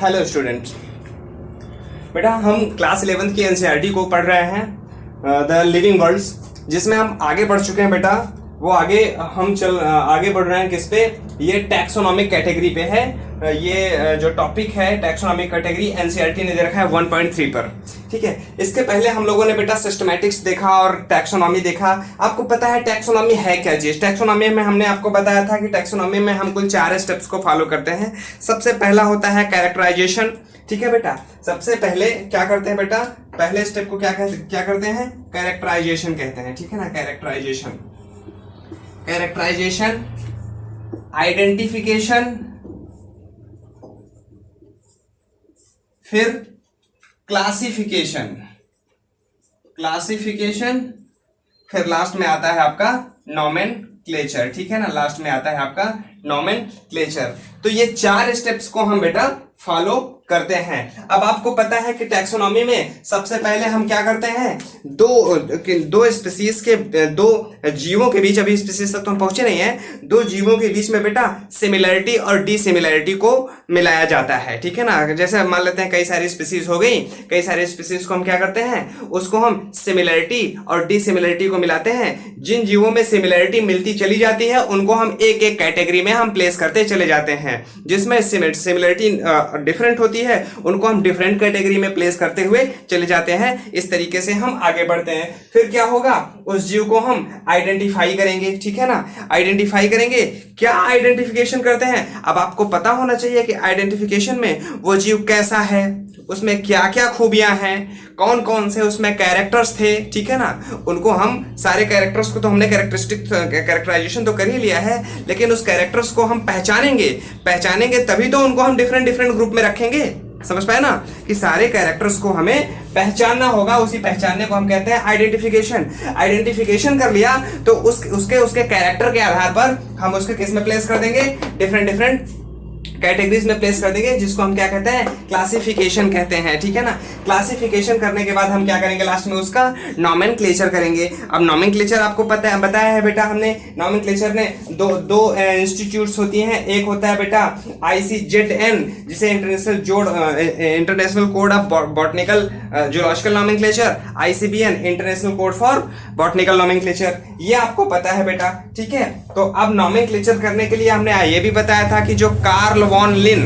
Hello students, बेटा हम class 11th की एनसीईआरटी को पढ़ रहे हैं द लिविंग वर्ल्ड्स, जिसमें हम आगे बढ़ चुके हैं बेटा। वो आगे हम आगे बढ़ रहे हैं किस पे? ये टैक्सोनॉमिक कैटेगरी पे है। ये जो टॉपिक है टैक्सोनॉमिक कैटेगरी एनसीईआरटी ने दे रखा है 1.3 पर। ठीक है, इसके पहले हम लोगों ने बेटा सिस्टमैटिक्स देखा और टैक्सोनॉमी देखा। आपको पता है टैक्सोनॉमी है क्या चीज? टैक्सोनॉमी में हमने आपको बताया था कि टैक्सोनॉमी में हम कुल 4 स्टेप्स को फॉलो करते हैं। सबसे पहला होता है कैरेक्टराइजेशन। ठीक है बेटा, सबसे पहले क्या करते हैं बेटा? पहले स्टेप को क्या करते हैं? कैरेक्टराइजेशन कहते हैं। ठीक है ना, कैरेक्टराइजेशन, आइडेंटिफिकेशन, फिर क्लासिफिकेशन, फिर लास्ट में आता है आपका नॉमेनक्लेचर। ठीक है ना, लास्ट में आता है आपका नॉमेनक्लेचर। तो ये 4 स्टेप्स को हम बेटा फॉलो करते हैं। अब आपको पता है कि टैक्सोनॉमी में सबसे पहले हम क्या करते हैं? दो स्पीसीज के, दो जीवों के बीच, अभी स्पीसीज तक तो हम पहुंचे नहीं हैं, दो जीवों के बीच में बेटा सिमिलरिटी और डिसिमिलरिटी को मिलाया जाता है। ठीक है ना, जैसे मान लेते हैं कई सारी स्पीसीज हो गई, कई सारी स्पीसीज को हम क्या करते हैं? उसको हम सिमिलरिटी और डिसिमिलरिटी को मिलाते हैं। जिन जीवों में सिमिलरिटी मिलती चली जाती है उनको हम एक एक कैटेगरी में हम प्लेस करते चले जाते हैं। जिसमें सिमिलरिटी डिफरेंट होती है उनको हम डिफरेंट कैटेगरी में प्लेस करते हुए चले जाते हैं। इस तरीके से हम आगे बढ़ते हैं। फिर क्या होगा? उस जीव को हम आइडेंटिफाई करेंगे। ठीक है ना, आइडेंटिफाई करेंगे। क्या आइडेंटिफिकेशन करते हैं? अब आपको पता होना चाहिए कि आइडेंटिफिकेशन में वो जीव कैसा है, उसमें क्या क्या खूबियां हैं, कौन कौन से उसमें कैरेक्टर्स थे। ठीक है ना, उनको हम सारे कैरेक्टर्स को तो हमने कैरेक्टराइजेशन तो कर ही लिया है, लेकिन उस कैरेक्टर्स को हम पहचानेंगे तभी तो उनको हम डिफरेंट ग्रुप में रखेंगे। समझ पाए ना कि सारे कैरेक्टर्स को हमें पहचानना होगा। उसी पहचानने को हम कहते हैं आइडेंटिफिकेशन कर लिया तो उसके कैरेक्टर के आधार पर हम उसके किस में प्लेस कर देंगे? डिफरेंट कैटेगरीज में प्लेस कर देंगे, जिसको हम क्या कहते हैं? क्लासिफिकेशन कहते हैं। ठीक है ना, क्लासिफिकेशन करने के बाद हम क्या करेंगे? लास्ट में उसका नॉमेनक्लेचर करेंगे। अब नॉमेनक्लेचर आपको पता है, बताया है बेटा हमने। नॉमेनक्लेचर में दो इंस्टीट्यूट्स होती हैं। एक होता है बेटा ICZN, जिसे international code of botanical zoological nomenclature, ICBN international code for botanical nomenclature. ये आपको पता है बेटा। ठीक है, तो अब नॉमेनक्लेचर करने के लिए हमने ये भी बताया था कि जो कार्ल वॉन लिन,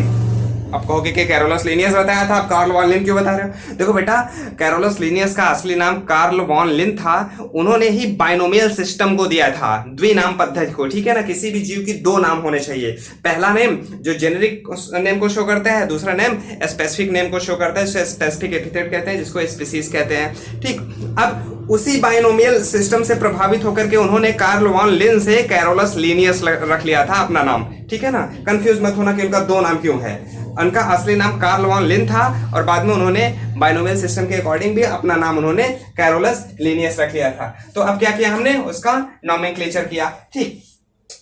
आप कहोगे कि कैरोलस लिनियस बताया था, आप कार्ल वॉन लिन क्यों बता रहे हो? देखो बेटा, कैरोलस लिनियस का असली नाम कार्ल वॉन लिन था। उन्होंने ही बाइनोमियल सिस्टम को दिया था, द्विनाम पद्धति को। ठीक है ना, किसी भी जीव की 2 नाम होने चाहिए। पहला नेम जो जेनेरिक नेम को शो करता है, दूसरा नेम स्पेसिफिक नेम को शो करता है, जिसे स्पेसिफिक एपिथेट कहते हैं, जिसको स्पीसीज कहते हैं। ठीक, अब उसी बाइनोमियल सिस्टम से प्रभावित होकर के उन्होंने कार्ल वॉन लिन से कैरोलस लिनियस रख लिया था अपना नाम। ठीक है ना, कंफ्यूज मत होना कि उनका 2 नाम क्यों है। उनका असली नाम कार्ल वॉन लिन था और बाद में उन्होंने बाइनोमियल सिस्टम के अकॉर्डिंग भी अपना नाम उन्होंने कैरोलस लिनियस रख लिया था। तो अब क्या किया हमने? उसका नॉमेनक्लेचर किया। ठीक,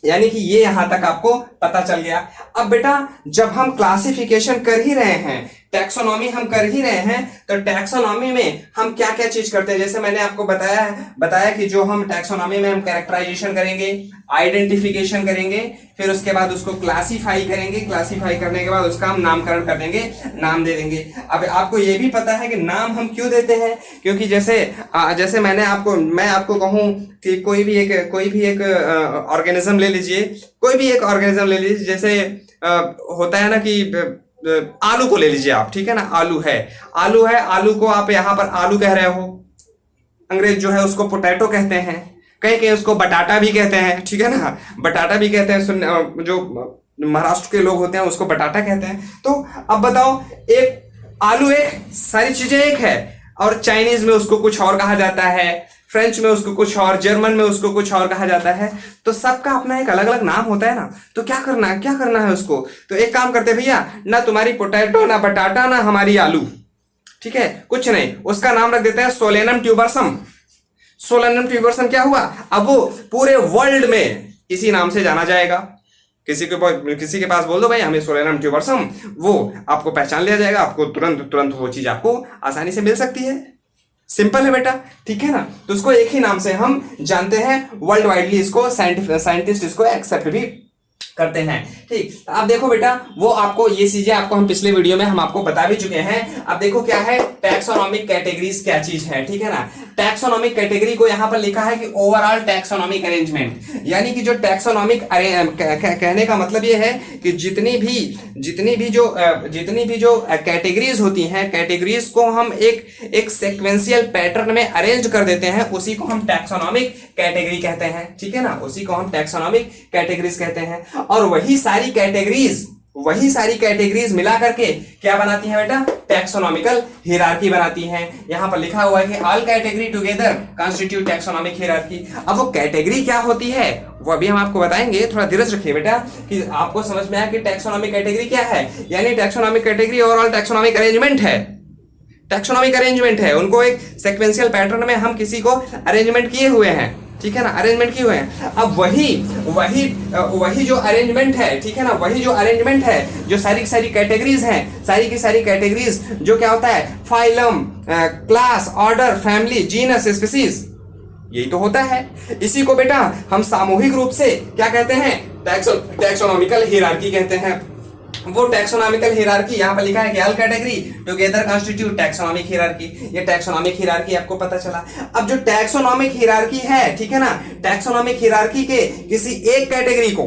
यानी कि ये यहां तक आपको पता चल गया। अब बेटा जब हम क्लासिफिकेशन कर ही रहे हैं, टैक्सोनॉमी हम कर ही रहे हैं, तो टैक्सोनॉमी में हम क्या क्या चीज करते हैं? जैसे मैंने आपको बताया कि जो हम टैक्सोनॉमी में हम कैरेक्टराइजेशन करेंगे, आइडेंटिफिकेशन करेंगे, फिर उसके बाद उसको क्लासिफाई करेंगे। क्लासिफाई करने के बाद उसका हम नामकरण कर देंगे, नाम दे देंगे। अब आपको ये भी पता है कि नाम हम क्यों देते हैं? क्योंकि जैसे मैं आपको कहूं कि कोई भी एक ऑर्गेनिज्म ले लीजिए, जैसे होता है ना कि आलू को ले लीजिए आप। ठीक है ना, आलू है, आलू को आप यहां पर आलू कह रहे हो, अंग्रेज जो है उसको पोटैटो कहते हैं, कहीं उसको बटाटा भी कहते हैं। ठीक है ना, बटाटा भी कहते हैं, जो महाराष्ट्र के लोग होते हैं उसको बटाटा कहते हैं। तो अब बताओ, एक आलू एक, सारी चीजें एक है, और चाइनीज में उसको कुछ और कहा जाता है, फ्रेंच में उसको कुछ और, जर्मन में उसको कुछ और कहा जाता है। तो सबका अपना एक अलग अलग नाम होता है ना। तो क्या करना है उसको? तो एक काम करते भैया, ना तुम्हारी पोटैटो, ना बटाटा, ना हमारी आलू। ठीक है, कुछ नहीं, उसका नाम रख देते हैं सोलेनम ट्यूबरसम। सोलेनम ट्यूबरसम क्या हुआ? अब वो पूरे वर्ल्ड में इसी नाम से जाना जाएगा। किसी के पास बोल दो भाई हमें सोलेनम ट्यूबरसम, वो आपको पहचान लिया जाएगा, आपको तुरंत वो चीज आपको आसानी से मिल सकती है। सिंपल है बेटा। ठीक है ना, तो उसको एक ही नाम से हम जानते हैं वर्ल्ड वाइडली, इसको साइंटिस्ट इसको एक्सेप्ट भी करते हैं। ठीक, अब देखो बेटा, वो आपको ये चीजें आपको हम पिछले वीडियो में हम आपको बता भी चुके हैं। अब देखो क्या है टैक्सोनॉमिक कैटेगरीज, क्या चीज है, ठीक है ना। टैक्सोनॉमिक कैटेगरी को यहां पर लिखा है कि ओवरऑल टैक्सोनॉमिक अरेंजमेंट, यानी कि जो टैक्सोनॉमिक कहने का मतलब ये है कि जितनी भी जो कैटेगरीज होती हैं, कैटेगरीज को हम एक सीक्वेंशियल पैटर्न में अरेंज कर देते हैं, उसी को हम टैक्सोनॉमिक कैटेगरी कहते हैं, ठीक है ना, उसी को हम टैक्सोनॉमिक कैटेगरीज कहते हैं। और वही सारी कैटेगरीज मिला करके क्या बनाती हैं बेटा, टैक्सोनॉमिकल हियरार्की बनाती हैं। यहां पर लिखा हुआ है कि all category together constitute taxonomic hierarchy. अब वो कैटेगरी क्या होती है वो अभी हम आपको बताएंगे, थोड़ा धीरज रखिए बेटा कि आपको समझ में आया कि टैक्सोनॉमिक कैटेगरी क्या है। यानी taxonomic category overall taxonomic arrangement है, उनको एक सीक्वेंशियल पैटर्न में हम किसी को अरेंजमेंट किए हुए हैं, ठीक है ना, अरेंजमेंट किए हुए हैं। अब वही जो अरेंजमेंट है, ठीक है ना, वही जो अरेंजमेंट है, जो सारी कैटेगरीज हैं, सारी की सारी कैटेगरीज जो क्या होता है, phylum, class, order, family, genus, species, यही तो होता है। इसी को बेटा हम सामूहिक रूप से क्या कहते हैं, टैक्सोनॉमिकल हियरार्की कहते हैं। वो टैक्सोनॉमिकल हियरार्की यहां पर लिखा है कि all category together constitute taxonomic hierarchy. ये टैक्सोनॉमिक हियरार्की आपको पता चला। अब जो टैक्सोनॉमिक हियरार्की है, ठीक है ना, टैक्सोनॉमिक हियरार्की के किसी एक कैटेगरी को,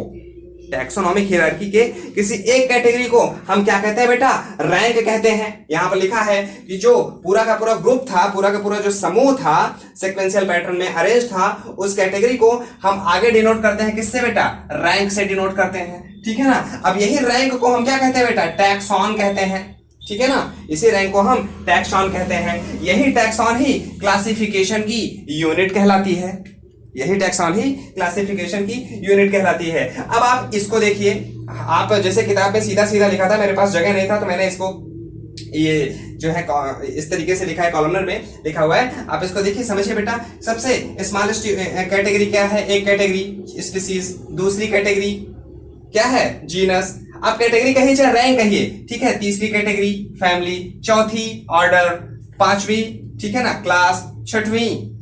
टैक्सोनॉमिक हियरार्की के किसी एक कैटेगरी को हम क्या कहते हैं बेटा, रैंक कहते हैं। यहां पर लिखा है कि जो पूरा का पूरा ग्रुप था, पूरा का पूरा जो समूह था, सीक्वेंशियल पैटर्न में अरेंज था, उस कैटेगरी को हम आगे डिनोट करते हैं किससे बेटा, रैंक से डिनोट करते हैं, ठीक है ना। अब यही रैंक को हम क्या कहते हैं बेटा, टैक्सॉन कहते हैं, ठीक है ना, इसी रैंक को हम टैक्सॉन कहते हैं। यही टैक्सॉन ही क्लासिफिकेशन की यूनिट कहलाती है, यही टैक्सॉन ही क्लासिफिकेशन की यूनिट कहलाती है। अब आप इसको देखिए, आप जैसे किताब में सीधा सीधा लिखा था, मेरे पास जगह नहीं था तो मैंने इसको ये जो है इस तरीके से लिखा है, कॉलमनर में लिखा हुआ है, आप इसको देखिए, समझिए बेटा। सबसे स्मॉलेस्ट कैटेगरी क्या है, एक कैटेगरी स्पीसीज, दूसरी कैटेगरी क्या है, जीनस, आप कैटेगरी कहिए चाहे रैंक कहिए, ठीक है। तीसरी कैटेगरी फैमिली, चौथी ऑर्डर, पांचवी ठीक है ना क्लास, छठवीं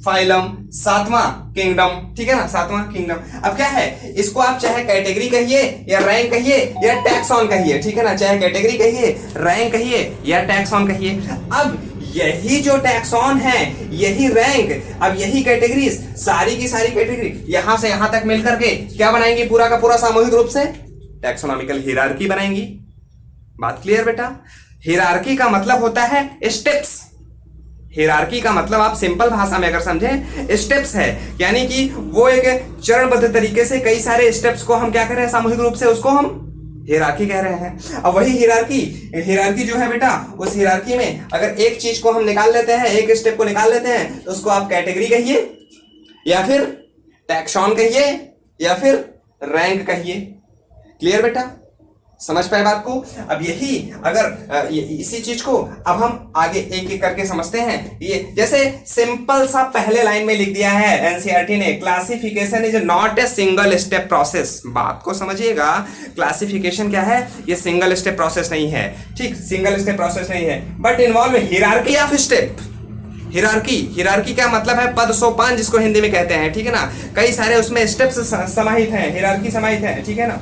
फाइलम, सातवां किंगडम, ठीक है ना, सातवां किंगडम। अब क्या है, इसको आप चाहे कैटेगरी कहिए या रैंक कहिए या टैक्सॉन कहिए, ठीक है ना, चाहे कैटेगरी कहिए, रैंक कहिए या टैक्सॉन कहिए। अब यही जो टैक्सॉन है, यही रैंक, अब यही कैटेगरीज, सारी की सारी कैटेगरी यहां से यहां तक मिलकर के क्या बनाएंगी, पूरा का पूरा सामूहिक रूप से टैक्सोनॉमिकल हियरार्की बनाएंगी। बात क्लियर बेटा। हियरार्की का मतलब होता है स्टेप्स। हियरार्की का मतलब आप सिंपल भाषा में अगर समझें, स्टेप्स है, यानी कि वो एक चरणबद्ध तरीके से कई सारे स्टेप्स को हम क्या कर रहे हैं, सामूहिक रूप से उसको हम हियरार्की कह रहे हैं। अब वही हियरार्की जो है बेटा, उस हियरार्की में अगर एक चीज को हम निकाल लेते हैं, एक स्टेप को निकाल लेते हैं, तो उसको आप कैटेगरी कहिए या फिर टैक्सॉन कहिए या फिर रैंक कहिए। क्लियर बेटा, समझ पाए बात को। अब यही अगर इसी चीज को अब हम आगे एक एक करके समझते हैं। ये जैसे सिंपल सा पहले लाइन में लिख दिया है एनसीईआरटी ने, classification is not a single step process. बात को समझिएगा, क्लासिफिकेशन क्या है, ये सिंगल स्टेप प्रोसेस नहीं है, ठीक, सिंगल स्टेप प्रोसेस नहीं है, but involve hierarchy of step. Hierarchy क्या मतलब है, पद सोपान जिसको हिंदी में कहते हैं, ठीक है ना, कई सारे उसमें स्टेप्स समाहित हैं, हियरार्की समाहित है, ठीक है ना,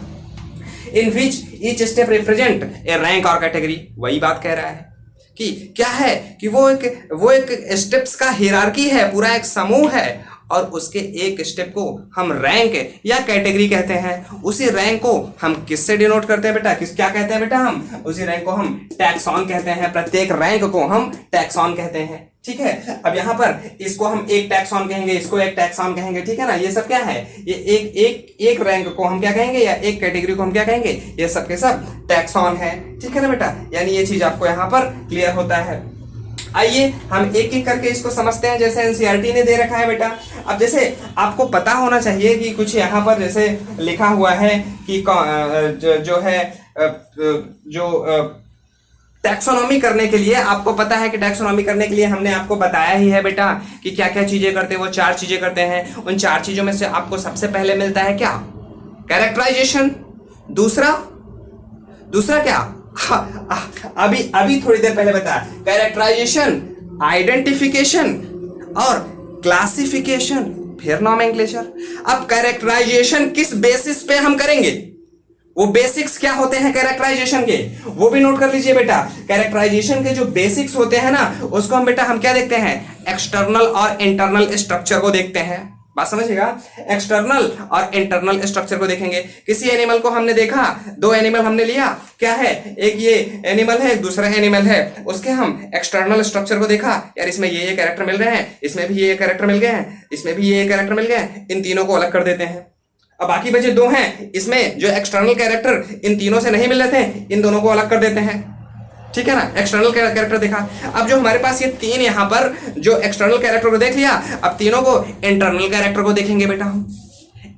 in which each step represent a rank और कैटेगरी। वही बात कह रहा है कि क्या है कि वो एक स्टेप्स का हियरार्की है, पूरा एक समूह है, और उसके एक स्टेप को हम रैंक या कैटेगरी कहते हैं। उसी रैंक को हम किससे डिनोट करते हैं बेटा, क्या कहते हैं बेटा, हम उसी रैंक को हम टैक्सॉन कहते हैं। प्रत्येक रैंक को हम टैक्सॉन कहते हैं, ठीक है। अब यहाँ पर इसको हम एक टैक्सॉन कहेंगे, इसको एक टैक्सॉन कहेंगे, ठीक है ना। ये सब क्या है, ये एक रैंक को हम क्या कहेंगे या एक कैटेगरी को हम क्या कहेंगे, ये सब के सब टैक्सॉन है, ठीक है ना बेटा। यानी ये चीज आपको यहाँ पर क्लियर होता है। आइए हम एक एक करके इसको समझते हैं, जैसे एनसीईआरटी ने दे रखा है बेटा। अब जैसे आपको पता होना चाहिए कि कुछ यहाँ पर जैसे लिखा हुआ है कि जो है टैक्सोनॉमी करने के लिए, आपको पता है कि टैक्सोनॉमी करने के लिए हमने आपको बताया ही है बेटा कि क्या क्या चीजें करते हैं। वो 4 चीजें करते हैं। उन 4 चीजों में से आपको सबसे पहले मिलता है क्या, कैरेक्टराइजेशन। दूसरा क्या, अभी थोड़ी देर पहले बताया, कैरेक्टराइजेशन, आइडेंटिफिकेशन और क्लासिफिकेशन, फिर नॉमेनक्लेचर। अब कैरेक्टराइजेशन किस बेसिस पे हम करेंगे, वो बेसिक्स क्या होते हैं कैरेक्टराइजेशन के, वो भी नोट कर लीजिए बेटा। कैरेक्टराइजेशन के जो बेसिक्स होते हैं ना, उसको हम बेटा हम क्या देखते हैं, एक्सटर्नल और इंटरनल स्ट्रक्चर को देखते हैं। बात समझिएगा, एक्सटर्नल और इंटरनल स्ट्रक्चर को देखेंगे। किसी एनिमल को हमने देखा, दो एनिमल हमने लिया, क्या है, एक ये एनिमल है, दूसरा एनिमल है, उसके हम एक्सटर्नल स्ट्रक्चर को देखा, यार इसमें ये कैरेक्टर मिल रहे हैं, इसमें भी ये कैरेक्टर मिल गए हैं, इसमें भी ये कैरेक्टर मिल गए हैं, इन तीनों को अलग कर देते हैं। अब बाकी बचे दो हैं, इसमें जो एक्सटर्नल कैरेक्टर इन तीनों से नहीं मिल रहे थे, इन दोनों को अलग कर देते हैं, ठीक है ना, एक्सटर्नल कैरेक्टर देखा। अब जो हमारे पास ये तीन यहाँ पर जो एक्सटर्नल कैरेक्टर को देख लिया, अब तीनों को इंटरनल कैरेक्टर को देखेंगे बेटा हम।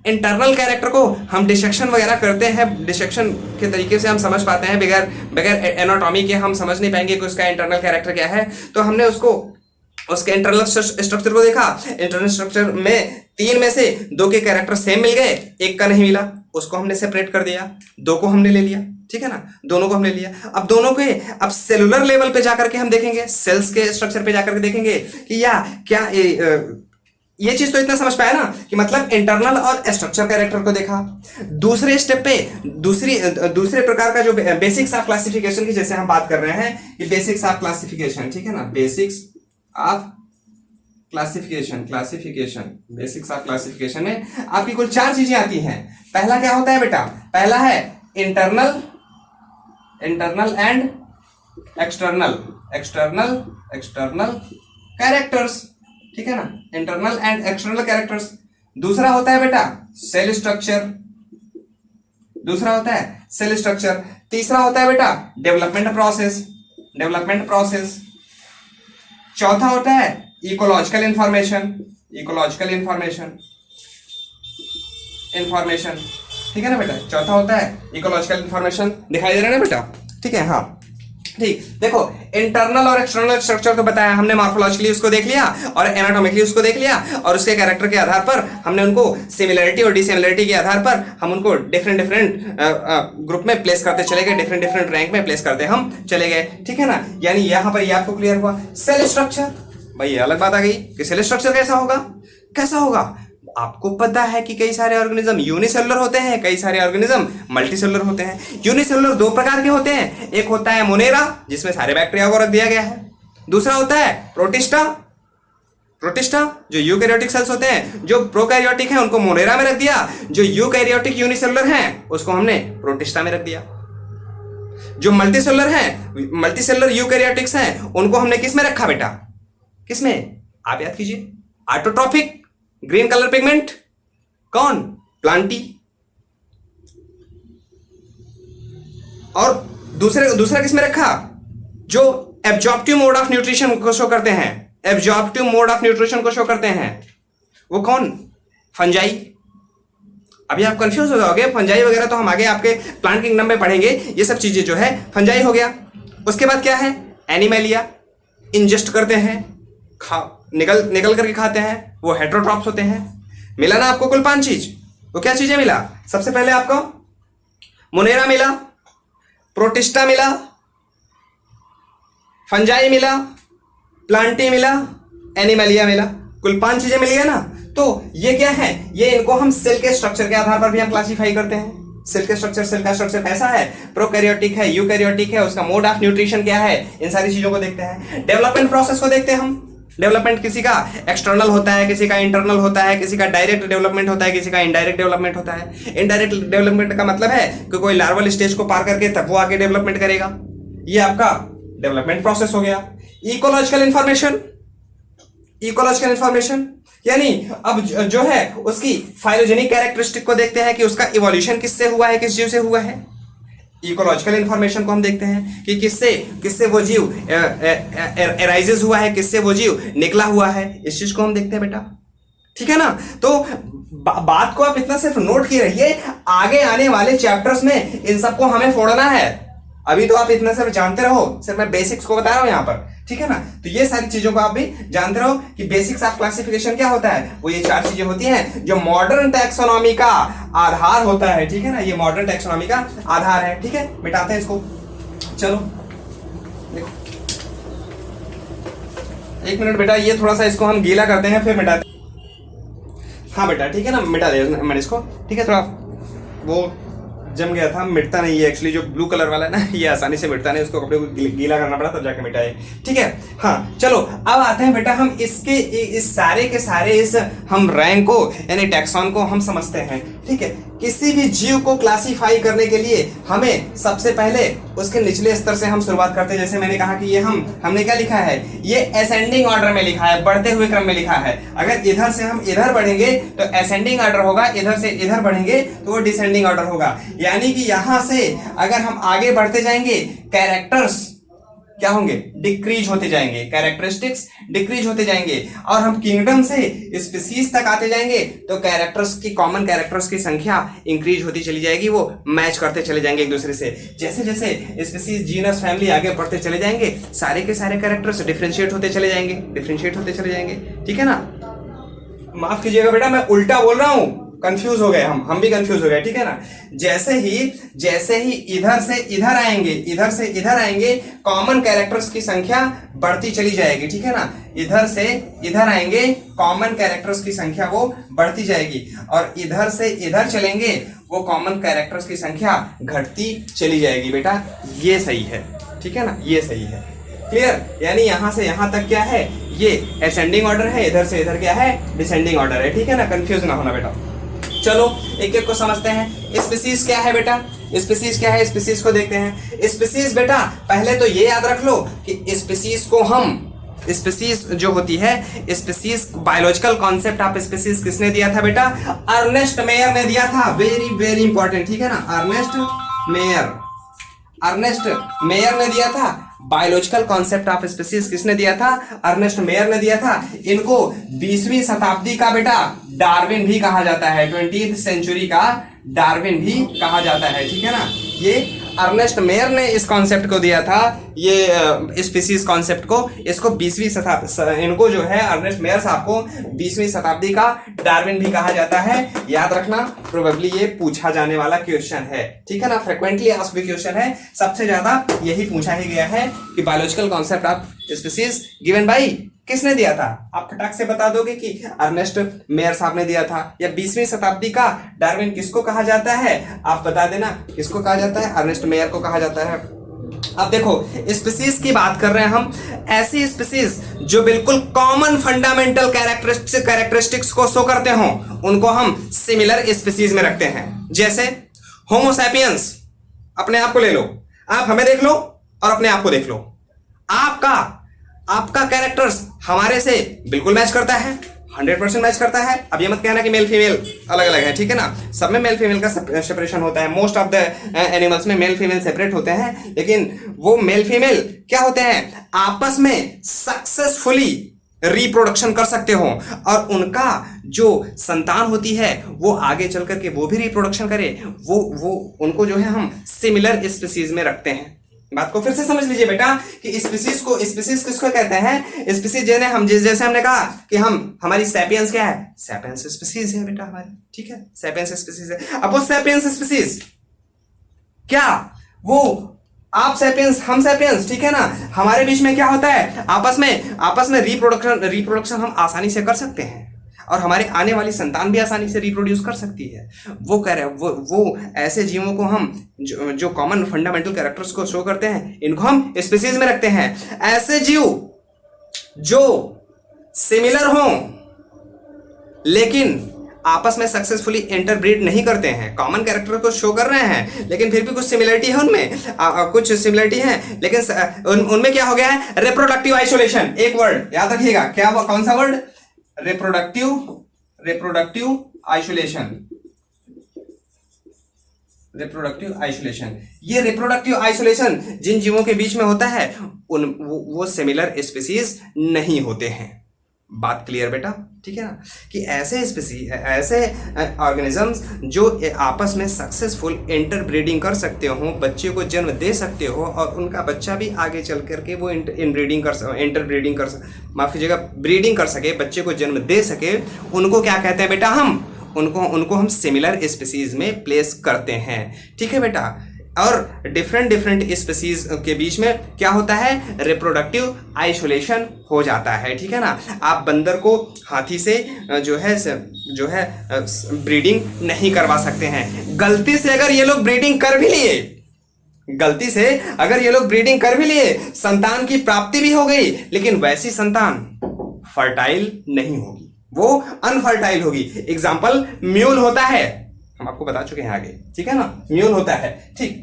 इंटरनल कैरेक्टर को हम डिसेक्शन वगैरह करते हैं, डिसेक्शन के तरीके से हम समझ पाते हैं, बगैर बगैर एनाटॉमी के हम समझ नहीं पाएंगे कि उसका इंटरनल कैरेक्टर क्या है। तो हमने उसको उसके इंटरनल स्ट्रक्चर को देखा, इंटरनल स्ट्रक्चर में तीन में से दो के कैरेक्टर सेम मिल गए, एक का नहीं मिला, उसको हमने सेपरेट कर दिया, दो को हमने ले लिया, ठीक है ना, दोनों को हमने लिया। अब दोनों के अब सेलुलर लेवल पे जाकर के हम देखेंगे, सेल्स के स्ट्रक्चर पे जाकर के देखेंगे कि या क्या ये चीज तो इतना समझ पाया ना कि मतलब इंटरनल और स्ट्रक्चर कैरेक्टर को देखा। दूसरे स्टेप पे दूसरे प्रकार का जो बेसिक्स ऑफ क्लासिफिकेशन की जैसे हम बात कर रहे हैं कि बेसिक्स ऑफ क्लासिफिकेशन, ठीक है ना, basics of basics of classification में आपकी कुल चार चीजें आती हैं। पहला क्या होता है बेटा, पहला है इंटरनल एंड एक्सटर्नल कैरेक्टर्स, ठीक है ना, इंटरनल एंड एक्सटर्नल कैरेक्टर्स। दूसरा होता है बेटा सेल स्ट्रक्चर, तीसरा होता है बेटा डेवलपमेंट प्रोसेस, चौथा होता है इकोलॉजिकल इंफॉर्मेशन, ठीक है ना बेटा, चौथा होता है इकोलॉजिकल इंफॉर्मेशन। दिखाई दे रहा है ना बेटा, ठीक है, हाँ ठीक। देखो इंटरनल और एक्सटर्नल स्ट्रक्चर तो बताया हमने, मॉर्फोलॉजिकली उसको देख लिया और एनाटॉमिकली उसको देख लिया, और उसके कैरेक्टर के आधार पर हमने उनको सिमिलरिटी और डिसिमिलरिटी के आधार पर हम उनको डिफरेंट ग्रुप में प्लेस करते चले गए, डिफरेंट रैंक में प्लेस करते हम चले गए, ठीक है ना। यानी यहाँ पर ये आपको क्लियर हुआ। सेल स्ट्रक्चर, भाई ये अलग बात आ गई कि सेल स्ट्रक्चर कैसा होगा। आपको पता है कि कई सारे ऑर्गेनिज्म यूनिसेलुलर होते हैं, कई सारे ऑर्गेनिज्म मल्टीसेलुलर होते हैं। यूनिसेलुलर दो प्रकार के होते हैं, एक होता है मोनेरा जिसमें सारे बैक्टीरिया को रख दिया गया है, दूसरा होता है प्रोटिस्टा जो यूकैरियोटिक सेल्स होते हैं, जो प्रोकैरियोटिक हैं उनको मोनेरा में रख दिया, जो यूकैरियोटिक यूनिसेलुलर हैं उसको हमने प्रोटिस्टा में रख दिया। जो मल्टीसेलुलर यूकैरियोटिक्स हैं उनको हमने किस में रखा बेटा, किसमें, आप याद कीजिए, ऑटोट्रॉफिक ग्रीन कलर पिगमेंट, कौन, प्लांटी, और दूसरा किसमें रखा, जो एब्जॉर्प्टिव मोड ऑफ न्यूट्रिशन को शो करते हैं, वो कौन, फंजाई। अभी आप कंफ्यूज हो जाओगे, फंजाई वगैरह तो हम आगे आपके प्लांट किंगडम में पढ़ेंगे, ये सब चीजें जो है फंजाई हो गया। उसके बाद क्या है, एनिमैलिया, इंजेस्ट करते हैं, निकल करके खाते हैं, वो हेटेरोट्रॉप्स होते हैं। मिला ना आपको कुल 5 चीज, वो क्या चीजें मिला, सबसे पहले आपको मोनेरा मिला, प्रोटिस्टा मिला, फंजाई मिला, प्लांटी मिला, एनिमैलिया मिला, कुल 5 चीजें मिली है ना। तो ये क्या है, ये इनको हम सेल के स्ट्रक्चर के आधार पर भी हम क्लासिफाई करते हैं। सेल का स्ट्रक्चर कैसा है, प्रोकैरियोटिक है, यूकैरियोटिक है, उसका मोड ऑफ न्यूट्रिशन क्या है, इन सारी चीजों को देखते हैं। डेवलपमेंट प्रोसेस को देखते हैं हम। डेवलपमेंट किसी का एक्सटर्नल होता है, किसी का इंटरनल होता है, किसी का डायरेक्ट डेवलपमेंट होता है, किसी का इनडायरेक्ट डेवलपमेंट होता है। इनडायरेक्ट डेवलपमेंट का मतलब है कि कोई लार्वल स्टेज को पार करके तब वो आगे डेवलपमेंट करेगा, ये आपका डेवलपमेंट प्रोसेस हो गया। इकोलॉजिकल इंफॉर्मेशन यानी अब जो है उसकी फाइलोजेनिक कैरेक्टरिस्टिक को देखते हैं कि उसका इवोल्यूशन किससे हुआ है, किस जीव से हुआ है। इकोलॉजिकल इंफॉर्मेशन को हम देखते हैं कि किससे वो जीव एराइजेस हुआ है, किससे वो जीव निकला हुआ है, इस चीज को हम देखते हैं बेटा, ठीक है ना। तो बात को आप इतना सिर्फ नोट किए रहिए, आगे आने वाले चैप्टर्स में इन सबको हमें फोड़ना है। अभी तो आप इतना सिर्फ जानते रहो, सिर्फ मैं बेसिक्स को बता रहा हूं यहाँ पर, ठीक है ना। तो ये सारी चीजों को आप भी जानते रहो कि बेसिक्स ऑफ क्लासिफिकेशन क्या होता है, वो ये 4 चीजें होती हैं जो मॉडर्न टैक्सोनॉमी का आधार होता है, ठीक है ना। ये मॉडर्न टैक्सोनॉमी का आधार है, ठीक है। मिटाते हैं इसको, चलो देखो 1 मिनट बेटा, ये थोड़ा सा इसको हम गीला करते हैं फिर मिटाते हैं। हाँ बेटा ठीक है ना, मिटा दे मैंने इसको, ठीक है। थोड़ा वो जम गया था, मिटता नहीं है एक्चुअली, जो ब्लू कलर वाला है ना ये आसानी से मिटता नहीं, उसको कपड़े को गीला करना पड़ा तब जाके मिटाए। ठीक है, हाँ चलो अब आते हैं बेटा हम इसके इस सारे के सारे इस हम रैंक को यानी टैक्सॉन को हम समझते हैं। ठीक है, किसी भी जीव को क्लासिफाई करने के लिए हमें सबसे पहले उसके निचले स्तर से हम शुरुआत करते हैं। जैसे मैंने कहा कि ये हमने क्या लिखा है, ये असेंडिंग ऑर्डर में लिखा है, बढ़ते हुए क्रम में लिखा है। अगर इधर से हम इधर बढ़ेंगे तो असेंडिंग ऑर्डर होगा, इधर से इधर बढ़ेंगे तो वो डिसेंडिंग ऑर्डर होगा। यानी कि यहां से अगर हम आगे बढ़ते जाएंगे कैरेक्टर्स क्या होंगे, डिक्रीज होते जाएंगे, कैरेक्टरिस्टिक्स डिक्रीज होते जाएंगे, और हम किंगडम से स्पीसीज तक आते जाएंगे तो कैरेक्टर्स की कॉमन कैरेक्टर्स की संख्या इंक्रीज होती चली जाएगी, वो मैच करते चले जाएंगे एक दूसरे से। जैसे जैसे स्पीसीज जीनस फैमिली आगे बढ़ते चले जाएंगे सारे के सारे कैरेक्टर्स डिफरेंशिएट होते चले जाएंगे, डिफरेंशिएट होते चले जाएंगे। ठीक है ना, माफ कीजिएगा बेटा मैं उल्टा बोल रहा हूं, कंफ्यूज हो गए हम भी कंफ्यूज हो गए। ठीक है ना, जैसे ही इधर से इधर आएंगे, इधर से इधर आएंगे, कॉमन कैरेक्टर्स की संख्या बढ़ती चली जाएगी। ठीक है ना, इधर से इधर आएंगे, कॉमन कैरेक्टर्स की संख्या वो बढ़ती जाएगी, और इधर से इधर चलेंगे वो कॉमन कैरेक्टर्स की संख्या घटती चली जाएगी। बेटा ये सही है, ठीक है ना, ये सही है, क्लियर। यानी यहां से यहां तक क्या है, ये असेंडिंग ऑर्डर है, इधर से इधर क्या है, डिसेंडिंग ऑर्डर है। ठीक है ना, कंफ्यूज ना होना बेटा। चलो एक एक को समझते हैं। स्पीसीज क्या है बेटा, स्पीसीज क्या है, स्पीसीज को देखते हैं। स्पीसीज बेटा पहले तो ये याद रख लो कि स्पीसीज को हम, स्पीसीज जो होती है, species biological concept of species किसने दिया था बेटा, अर्नेस्ट मेयर ने दिया था। वेरी वेरी इंपॉर्टेंट, ठीक है ना, अर्नेस्ट मेयर ने दिया था। बायोलॉजिकल कॉन्सेप्ट ऑफ स्पीसीज किसने दिया था, अर्नेस्ट मेयर ने दिया था। इनको 20वीं शताब्दी का बेटा डार्विन भी कहा जाता है, 20th सेंचुरी का डार्विन भी कहा जाता है। ठीक है ना, ये अर्नेस्ट मेयर ने इस कॉन्सेप्ट को दिया था, ये स्पीसीज कॉन्सेप्ट को, इसको 20वीं शताब्दी, इनको जो है अर्नेस्ट मेयर साहब को 20वीं शताब्दी का डार्विन भी कहा जाता है। याद रखना, प्रोबेबली ये पूछा जाने वाला क्वेश्चन है। ठीक है ना, फ्रिक्वेंटली आस्क्ड क्वेश्चन है, सबसे ज्यादा यही पूछा ही गया है कि biological concept of species given by किसने दिया था। आप फटाक से बता दोगे कि अर्नेस्ट मेयर साहब ने दिया था, या 20वीं शताब्दी का डार्विन किसको कहा जाता है, आप बता देना किसको कहा जाता है, अर्नेस्ट मेयर को कहा जाता है। अब देखो स्पीसीज की बात कर रहे हैं हम, ऐसी स्पीसीज जो बिल्कुल कॉमन फंडामेंटल कैरेक्टरिस्टिक्स को शो करते हो उनको हम सिमिलर स्पीसीज में रखते हैं। जैसे होमोसैपियंस, अपने आप को ले लो, आप हमें देख लो और अपने आप को देख लो, आपका कैरेक्टर्स हमारे से बिल्कुल मैच करता है, 100% मैच करता है। अब ये मत कहना कि मेल फीमेल अलग अलग है, ठीक है ना, सब में मेल फीमेल का सेपरेशन होता है। मोस्ट ऑफ द एनिमल्स में मेल फीमेल सेपरेट होते हैं, लेकिन वो मेल फीमेल क्या होते हैं, आपस में सक्सेसफुली रिप्रोडक्शन कर सकते हो, और उनका जो संतान होती है वो आगे चल करके वो भी रिप्रोडक्शन करे, वो उनको जो है हम सिमिलर स्पीसीज में रखते हैं। बात को फिर से समझ लीजिए बेटा कि स्पीसीज किसको कहते हैं, स्पीसीज जैसे हमने कहा कि हमारी सैपियंस क्या है, सैपियंस स्पीसीज है बेटा हमारी, ठीक है, सैपियंस स्पीसीज है। अब वो सैपियंस स्पीसीज क्या, वो आप सैपियंस हम सैपियंस, ठीक है ना, हमारे बीच में क्या होता है, आपस में रिप्रोडक्शन हम आसानी से कर सकते हैं, और हमारे आने वाली संतान भी आसानी से रिप्रोड्यूस कर सकती है। वो कह रहे हैं वो ऐसे जीवों को हम जो कॉमन फंडामेंटल कैरेक्टर्स को शो करते हैं, इनको हम स्पीसीज में रखते हैं। ऐसे जीव जो सिमिलर हों लेकिन आपस में सक्सेसफुली इंटरब्रीड नहीं करते हैं, कॉमन कैरेक्टर को शो कर रहे हैं लेकिन फिर भी कुछ सिमिलरिटी है उनमें, कुछ सिमिलरिटी है लेकिन उनमें क्या हो गया है, रिप्रोडक्टिव आइसोलेशन। एक वर्ड याद रखिएगा, क्या कौन सा वर्ड, रिप्रोडक्टिव आइसोलेशन। ये रिप्रोडक्टिव आइसोलेशन जिन जीवों के बीच में होता है वो सिमिलर स्पीसीज नहीं होते हैं। बात क्लियर बेटा, ठीक है ना, कि ऐसे ऑर्गेनिजम्स जो आपस में सक्सेसफुल इंटरब्रीडिंग कर सकते हो, बच्चे को जन्म दे सकते हो, और उनका बच्चा भी आगे चल करके वो ब्रीडिंग कर सके, बच्चे को जन्म दे सके, उनको क्या कहते हैं बेटा, हम उनको हम सिमिलर स्पीसीज में प्लेस करते हैं। ठीक है बेटा, और डिफरेंट डिफरेंट स्पीसीज के बीच में क्या होता है, रिप्रोडक्टिव आइसोलेशन हो जाता है, ठीक है ना। आप बंदर को हाथी से जो है ब्रीडिंग नहीं करवा सकते हैं। गलती से अगर ये लोग ब्रीडिंग कर भी लिए, गलती से अगर ये लोग ब्रीडिंग कर भी लिए, संतान की प्राप्ति भी हो गई, लेकिन वैसी संतान फर्टाइल नहीं होगी, वो अनफर्टाइल होगी। एग्जाम्पल म्यूल होता है, हम आपको बता चुके हैं आगे, ठीक है ना, म्यूल होता है, ठीक।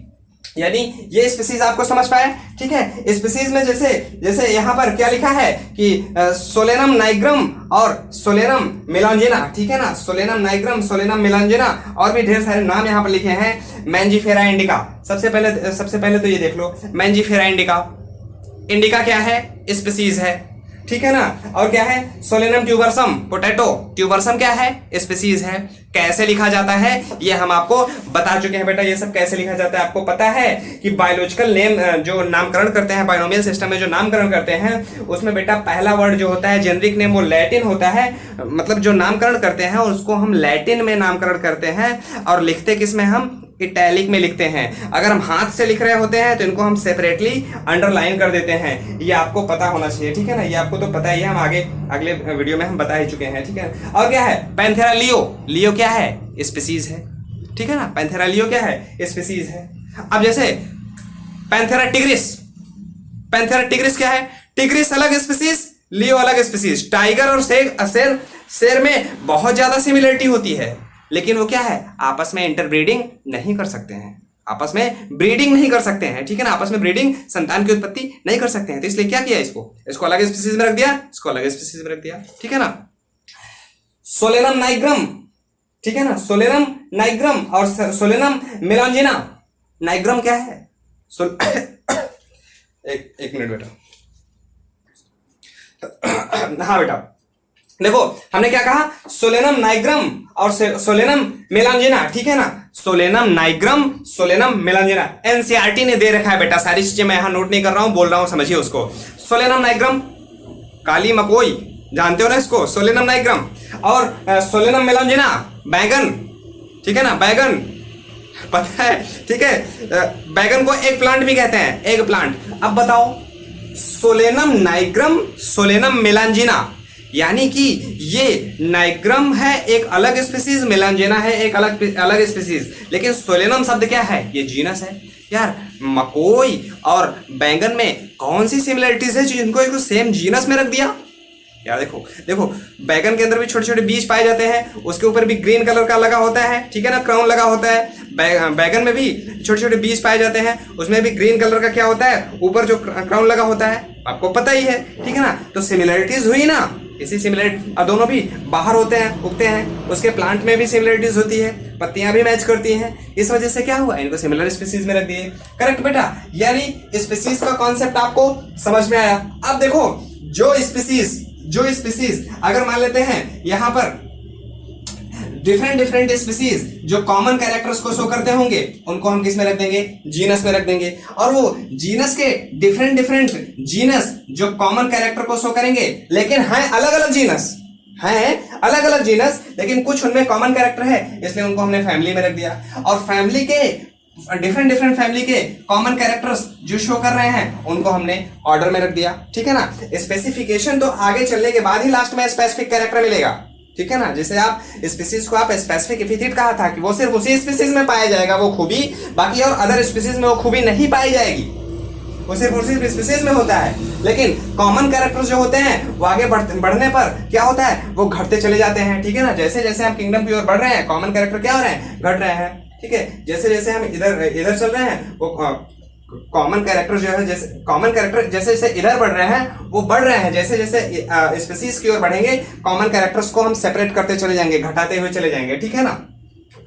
यानी ये स्पीसीज आपको समझ पाए, ठीक है। स्पीसीज में जैसे यहां पर क्या लिखा है कि सोलेनम नाइग्रम और सोलेनम मेलांजिना, ठीक है ना, सोलेनम नाइग्रम, सोलेनम मेलांजिना, और भी ढेर सारे नाम यहां पर लिखे हैं। मैंजीफेरा इंडिका, सबसे पहले तो ये देख लो, मैंजीफेरा इंडिका, इंडिका क्या है, स्पीसीज है, ठीक है ना। और क्या है, सोलेनम ट्यूबरसम, पोटैटो, ट्यूबरसम क्या है, स्पीसीज है। कैसे लिखा जाता है ये हम आपको बता चुके हैं बेटा, ये सब कैसे लिखा जाता है आपको पता है कि बायोलॉजिकल नेम जो नामकरण करते हैं, बाइनोमियल सिस्टम में जो नामकरण करते हैं, उसमें बेटा पहला वर्ड जो होता है जेनरिक नेम, वो लैटिन होता है। मतलब जो नामकरण करते हैं उसको हम लैटिन में नामकरण करते हैं, और लिखते किस में, हम इटैलिक में लिखते हैं। अगर हम हाथ से लिख रहे होते हैं तो इनको हम सेपरेटली अंडरलाइन कर देते हैं। ये आपको पता होना चाहिए, ठीक है ना, ये आपको तो पता ही है, हम आगे अगले वीडियो में हम बता ही चुके हैं, ठीक है। और क्या है, पैंथेरा लियो, लियो क्या है, स्पीसीज है, ठीक है ना, पैंथेरा लियो क्या है, स्पीसीज है। अब जैसे पैंथेरा टिग्रिस, पैंथेरा टिग्रिस क्या है, टिग्रिस अलग स्पीसीज, लियो अलग स्पीसीज। टाइगर और शेर में बहुत ज्यादा सिमिलरिटी होती है, लेकिन वो क्या है, आपस में इंटरब्रीडिंग नहीं कर सकते हैं, आपस में ब्रीडिंग नहीं कर सकते हैं, ठीक है ना, आपस में ब्रीडिंग, संतान की उत्पत्ति नहीं कर सकते हैं। तो इसलिए क्या किया, इसको अलग स्पीसीज में रख दिया, इसको अलग स्पीसीज में रख दिया, ठीक है ना। सोलेनम नाइग्रम, ठीक है ना, सोलेनम नाइग्रम और सोलेनम मेलांजिना। नाइग्रम क्या है, एक मिनट बेटा, हाँ बेटा देखो, हमने क्या कहा, सोलेनम नाइग्रम और सोलेनम मेलांजिना, ठीक है ना, सोलेनम नाइग्रम, सोलेनम मेलांजिना। एनसीईआरटी ने दे रखा है बेटा, सारी चीजें मैं यहां नोट नहीं कर रहा हूं, बोल रहा हूं, समझिए उसको। सोलेनम नाइग्रम, काली मकोई, जानते हो ना इसको, सोलेनम नाइग्रम। और सोलेनम मेलांजिना, बैगन, ठीक है ना, बैगन पता है, ठीक है, बैगन को एग प्लांट भी कहते हैं, एग प्लांट। अब बताओ, सोलेनम नाइग्रम, सोलेनम मेलांजिना, यानी कि ये नाइग्रम है एक अलग स्पीसीज, मेलांजिना है एक अलग स्पीसीज, लेकिन सोलेनम शब्द क्या है, ये जीनस है। यार मकोई और बैंगन में कौन सी सिमिलरिटीज है जिनको एक सेम जीनस में रख दिया। यार देखो बैगन के अंदर भी छोटे छोटे बीज पाए जाते हैं, उसके ऊपर भी ग्रीन कलर का लगा होता है, ठीक है ना, क्राउन लगा होता है। बैगन में भी छोटे छोटे बीज पाए जाते हैं, उसमें भी ग्रीन कलर का क्या होता है, ऊपर जो क्राउन लगा होता है, आपको पता ही है, ठीक है ना। तो सिमिलरिटीज हुई ना, इसी सिमिलरिटी, और दोनों भी बाहर होते हैं, उगते हैं, उसके प्लांट में भी सिमिलरिटीज होती है, पत्तियां भी मैच करती हैं, इस वजह से क्या हुआ, इनको सिमिलर स्पीसीज में रख दिए। करेक्ट बेटा, यानी स्पीसीज का कॉन्सेप्ट आपको समझ में आया। अब देखो, जो स्पीसीज अगर मान लेते हैं यहां पर डिफरेंट स्पीसीज जो कॉमन कैरेक्टर्स को शो करते होंगे, उनको हम किस में रख देंगे, जीनस में रख देंगे। और वो जीनस के डिफरेंट जीनस जो कॉमन कैरेक्टर को शो करेंगे, लेकिन हैं अलग अलग जीनस, लेकिन कुछ उनमें कॉमन कैरेक्टर है, इसलिए उनको हमने फैमिली में रख दिया। और फैमिली के डिफरेंट फैमिली के कॉमन कैरेक्टर्स जो शो कर रहे हैं, उनको हमने ऑर्डर में रख दिया, ठीक है ना। स्पेसिफिकेशन तो आगे चलने के बाद ही लास्ट में स्पेसिफिक कैरेक्टर मिलेगा, ठीक है ना। जैसे आप स्पीसीज को आप स्पेसिफिक एपिथेट कहा था कि वो सिर्फ उसी स्पीसीज में पाया जाएगा वो खूबी, बाकी और अदर स्पीसीज में वो खूबी नहीं पाई जाएगी, वो सिर्फ उसी स्पीसीज में होता है। लेकिन कॉमन कैरेक्टर्स जो होते हैं वो आगे बढ़ने पर क्या होता है, वो घटते चले जाते हैं, ठीक है ना। जैसे जैसे हम किंगडम की ओर बढ़ रहे हैं, कॉमन कैरेक्टर क्या हो रहे हैं, घट रहे हैं, ठीक है। जैसे जैसे हम इधर चल रहे हैं, वो कॉमन कैरेक्टर जो है, जैसे कॉमन कैरेक्टर जैसे जैसे इधर बढ़ रहे हैं वो बढ़ रहे हैं, जैसे जैसे स्पीसीज की ओर बढ़ेंगे, कॉमन कैरेक्टर्स को हम सेपरेट करते चले जाएंगे, घटाते हुए चले जाएंगे, ठीक है ना।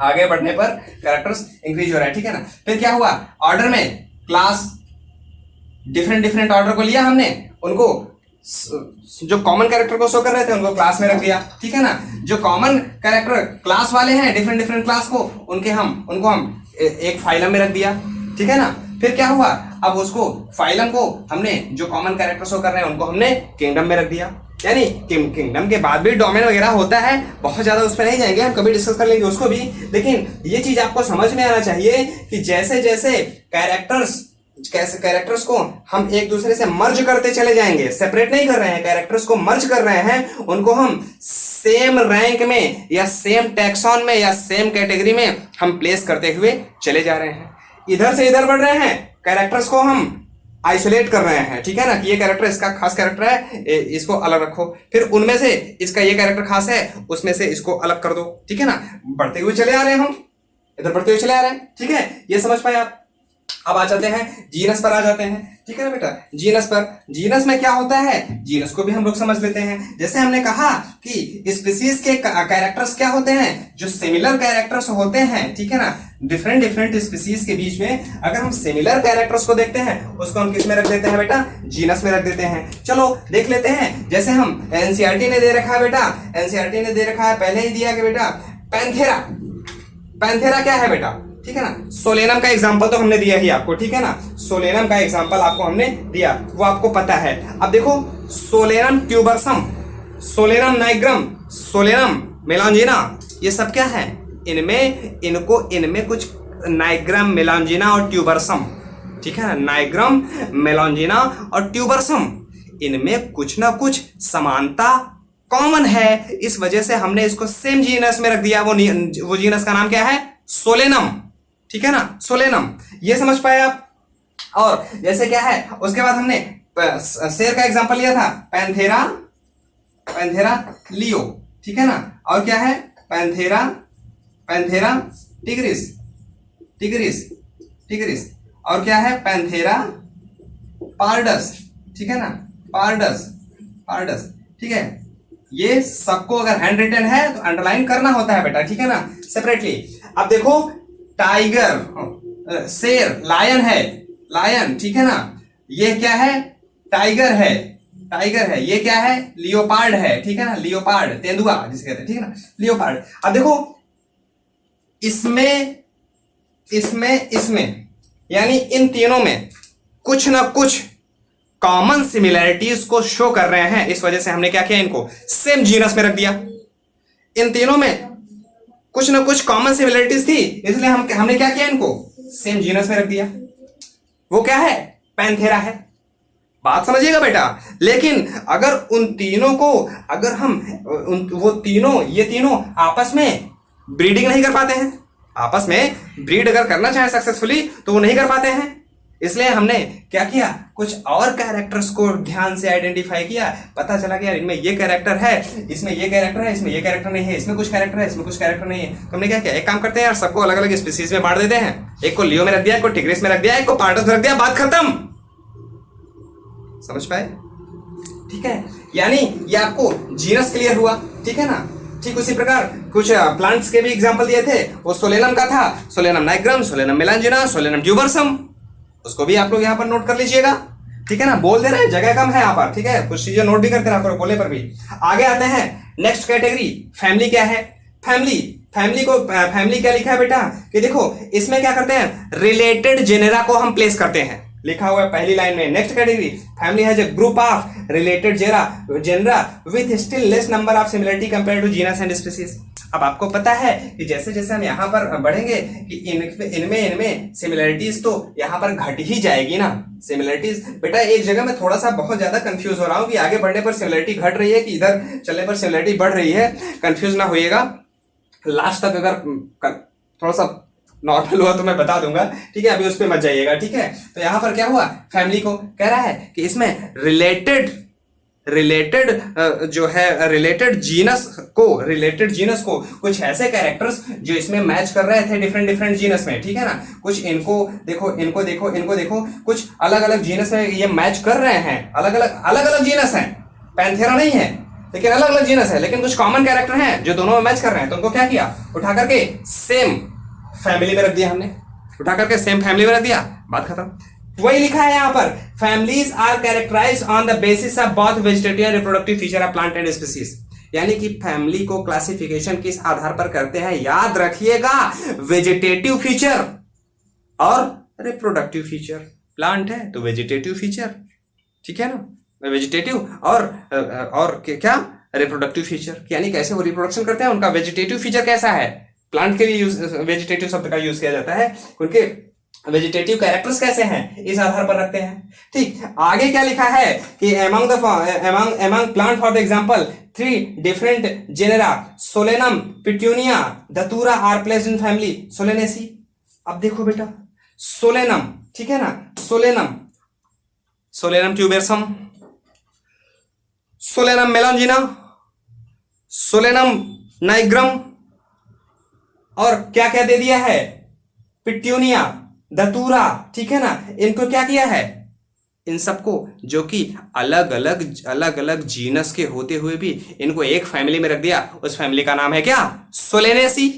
आगे बढ़ने पर कैरेक्टर्स इंक्रीज हो रहा है, ठीक है ना। फिर क्या हुआ, ऑर्डर में क्लास, डिफरेंट ऑर्डर को लिया हमने, उनको जो कॉमन कैरेक्टर को शो कर रहे थे उनको क्लास में रख दिया, ठीक है ना। जो कॉमन कैरेक्टर क्लास वाले हैं, डिफरेंट क्लास को, उनको हम एक फाइलम में रख दिया, ठीक है ना। फिर क्या हुआ, अब उसको फाइलम को हमने जो कॉमन कैरेक्टर शो कर रहे हैं उनको हमने किंगडम में रख दिया, यानी किंगडम के बाद भी डोमेन वगैरह होता है, बहुत ज्यादा उस पर नहीं जाएंगे, हम कभी डिस्कस कर लेंगे उसको भी। लेकिन ये चीज आपको समझ में आना चाहिए कि जैसे जैसे कैरेक्टर्स को हम एक दूसरे से मर्ज करते चले जाएंगे, सेपरेट नहीं कर रहे हैं, कैरेक्टर्स को मर्ज कर रहे हैं, उनको हम सेम रैंक में या सेम टैक्सॉन में या सेम कैटेगरी में हम प्लेस करते हुए चले जा रहे हैं। इधर से इधर बढ़ रहे हैं, कैरेक्टर्स को हम आइसोलेट कर रहे हैं, ठीक है ना, कि ये कैरेक्टर इसका खास कैरेक्टर है, इसको अलग रखो, फिर उनमें से इसका ये कैरेक्टर खास है, उसमें से इसको अलग कर दो, ठीक है ना, बढ़ते हुए चले आ रहे हैं, हम इधर बढ़ते हुए चले आ रहे हैं, ठीक है, ये समझ पाए आप। अब आ जाते हैं जीनस पर, आ जाते हैं, ठीक है ना बेटा, जीनस पर। जीनस में क्या होता है, जीनस को भी हम लोग समझ लेते हैं। जैसे हमने कहा कि स्पीसीज के कैरेक्टर्स क्या होते हैं, जो सिमिलर कैरेक्टर्स होते हैं, ठीक है ना, डिफरेंट स्पीसीज के बीच में अगर हम सिमिलर कैरेक्टर्स को देखते हैं, उसको हम किस में रख देते हैं बेटा, जीनस में रख देते हैं। चलो देख लेते हैं, जैसे हम एनसीईआरटी ने दे रखा है बेटा, एनसीईआरटी ने दे रखा है, पहले ही दिया कि बेटा पैंथेरा, पैंथेरा क्या है बेटा, ठीक है ना, सोलेनम का एग्जांपल तो हमने दिया ही आपको, ठीक है ना, सोलेनम का एग्जांपल आपको हमने दिया, वो आपको पता है। अब देखो solanum tuberosum, solanum nigrum, solanum melongena, ये सब क्या है, इनमें कुछ नाइग्रम, मेलांजिना और ट्यूबरसम, ठीक है ना, नाइग्रम, मेलांजिना और ट्यूबरसम, इनमें कुछ ना कुछ समानता कॉमन है, इस वजह से हमने इसको सेम जीनस में रख दिया। वो जीनस का नाम क्या है, सोलेनम, ठीक है ना, सोलेनम, ये समझ पाए आप। और जैसे क्या है, उसके बाद हमने शेर का एग्जांपल लिया था, पैंथेरा, पैंथेरा लियो, ठीक है ना, और क्या है, Panthera, Panthera tigris, tigris, tigris, और क्या है, पैंथेरा पार्डस, ठीक है ना, पार्डस, पार्डस, ठीक है। ये सबको अगर हैंड रिटन है तो अंडरलाइन करना होता है बेटा, ठीक है ना, सेपरेटली। अब देखो टाइगर, शेर, लायन है, लायन, ठीक है ना, ये क्या है, टाइगर है, टाइगर है, ये क्या है, लियोपार्ड है, ठीक है ना, लियोपार्ड, तेंदुआ जिसे कहते हैं, ठीक है ना, लियोपार्ड। अब देखो इसमें इसमें इसमें यानी इन तीनों में कुछ ना कुछ कॉमन सिमिलैरिटीज को शो कर रहे हैं, इस वजह से हमने क्या किया, इनको सेम जीनस में रख दिया। इन तीनों में कुछ ना कुछ कॉमन सिमिलरिटीज थी, इसलिए हमने क्या किया, इनको सेम जीनस में रख दिया। वो क्या है, पैंथेरा है, बात समझिएगा बेटा। लेकिन अगर उन तीनों को, अगर हम ये तीनों आपस में ब्रीडिंग नहीं कर पाते हैं, आपस में ब्रीड अगर करना चाहे सक्सेसफुली तो वो नहीं कर पाते हैं, इसलिए हमने क्या किया, कुछ और कैरेक्टर्स को ध्यान से आइडेंटिफाई किया, पता चला कि यार इनमें ये कैरेक्टर है, इसमें ये कैरेक्टर है, इसमें ये कैरेक्टर नहीं है, इसमें कुछ कैरेक्टर है, इसमें कुछ कैरेक्टर नहीं है। तो हमने क्या किया, एक काम करते हैं यार, सबको अलग अलग स्पीसीज में बांट देते हैं, एक को लियो में रख दिया, एक को टिग्रिस में रख दिया, एक को पार्डस में रख दिया, बात खत्म। समझ पाए, ठीक है, यानी ये आपको जीनस क्लियर हुआ, ठीक है ना। ठीक उसी प्रकार कुछ प्लांट्स के भी एग्जांपल दिए थे, वो सोलेनम का था, solanum nigrum, solanum melongena, solanum tuberosum, उसको भी आप लोग यहाँ पर नोट कर लीजिएगा, ठीक है ना। बोल दे रहे हैं, जगह कम है यहाँ पर, ठीक है, कुछ चीजें नोट भी करते रहा बोले पर भी। आगे आते हैं नेक्स्ट कैटेगरी, फैमिली क्या है, फैमिली, फैमिली क्या लिखा है बेटा, कि देखो इसमें क्या करते हैं, रिलेटेड जेनेरा को हम प्लेस करते हैं, लिखा हुआ है पहली लाइन में। Next category, family has a group of related genera with still less number of similarity compare to genus and species. अब आपको पता है कि जैसे जैसे हम यहाँ पर बढ़ेंगे कि इनमें सिमिलरिटीज तो यहाँ पर घट ही जाएगी ना, सिमिलरिटीज। बेटा एक जगह में थोड़ा सा बहुत ज्यादा कंफ्यूज हो रहा हूँ कि आगे बढ़ने पर सिमिलरिटी घट रही है कि इधर चलने पर सिमिलरिटी बढ़ रही है, कंफ्यूज ना होइएगा। लास्ट तक अगर थोड़ा सा नॉर्मल हुआ तो मैं बता दूंगा, ठीक है, अभी उस पर मत जाइएगा, ठीक है। तो यहाँ पर क्या हुआ, फैमिली को कह रहा है कि इसमें रिलेटेड जो है रिलेटेड जीनस को कुछ ऐसे कैरेक्टर्स जो इसमें मैच कर रहे थे डिफरेंट जीनस में, ठीक है ना। कुछ इनको देखो, कुछ अलग अलग जीनस में ये मैच कर रहे हैं, अलग अलग जीनस हैं, पैंथेरा नहीं है लेकिन अलग अलग जीनस है, लेकिन कुछ कॉमन कैरेक्टर हैं जो दोनों में मैच कर रहे हैं। तो उनको क्या किया, उठा करके सेम फैमिली में रख दिया, हमने उठा करके सेम फैमिली में रख दिया, बात खत्म। वही लिखा है यहाँ पर, families are characterized on the basis of both vegetative and reproductive feature of plant and species. यानी कि फैमिली को क्लासिफिकेशन किस आधार पर करते हैं, याद रखिएगा, वेजिटेटिव फीचर और रिप्रोडक्टिव फीचर। प्लांट है तो वेजिटेटिव फीचर, ठीक है ना, वेजिटेटिव और क्या रिप्रोडक्टिव फीचर, यानी कैसे वो रिप्रोडक्शन करते हैं, उनका वेजिटेटिव फीचर कैसा है, प्लांट के लिए यूज वेजिटेटिव शब्द का यूज किया जाता है, उनके वेजिटेटिव कैरेक्टर्स कैसे हैं इस आधार पर रखते हैं। ठीक, आगे क्या लिखा है कि among plant for the example 3 different genera solanum, petunia, datura are placed in family solanaceae। अब देखो बेटा सोलेनम, ठीक है ना, Solanum ट्यूबेरसम, Solanum melongena, Solanum nigrum, और क्या क्या दे दिया है, पिट्यूनिया, दतूरा, ठीक है ना, इनको क्या किया है, इन सबको जो कि अलग अलग जीनस के होते हुए भी इनको एक फैमिली में रख दिया, उस फैमिली का नाम है क्या, सोलेनेसी।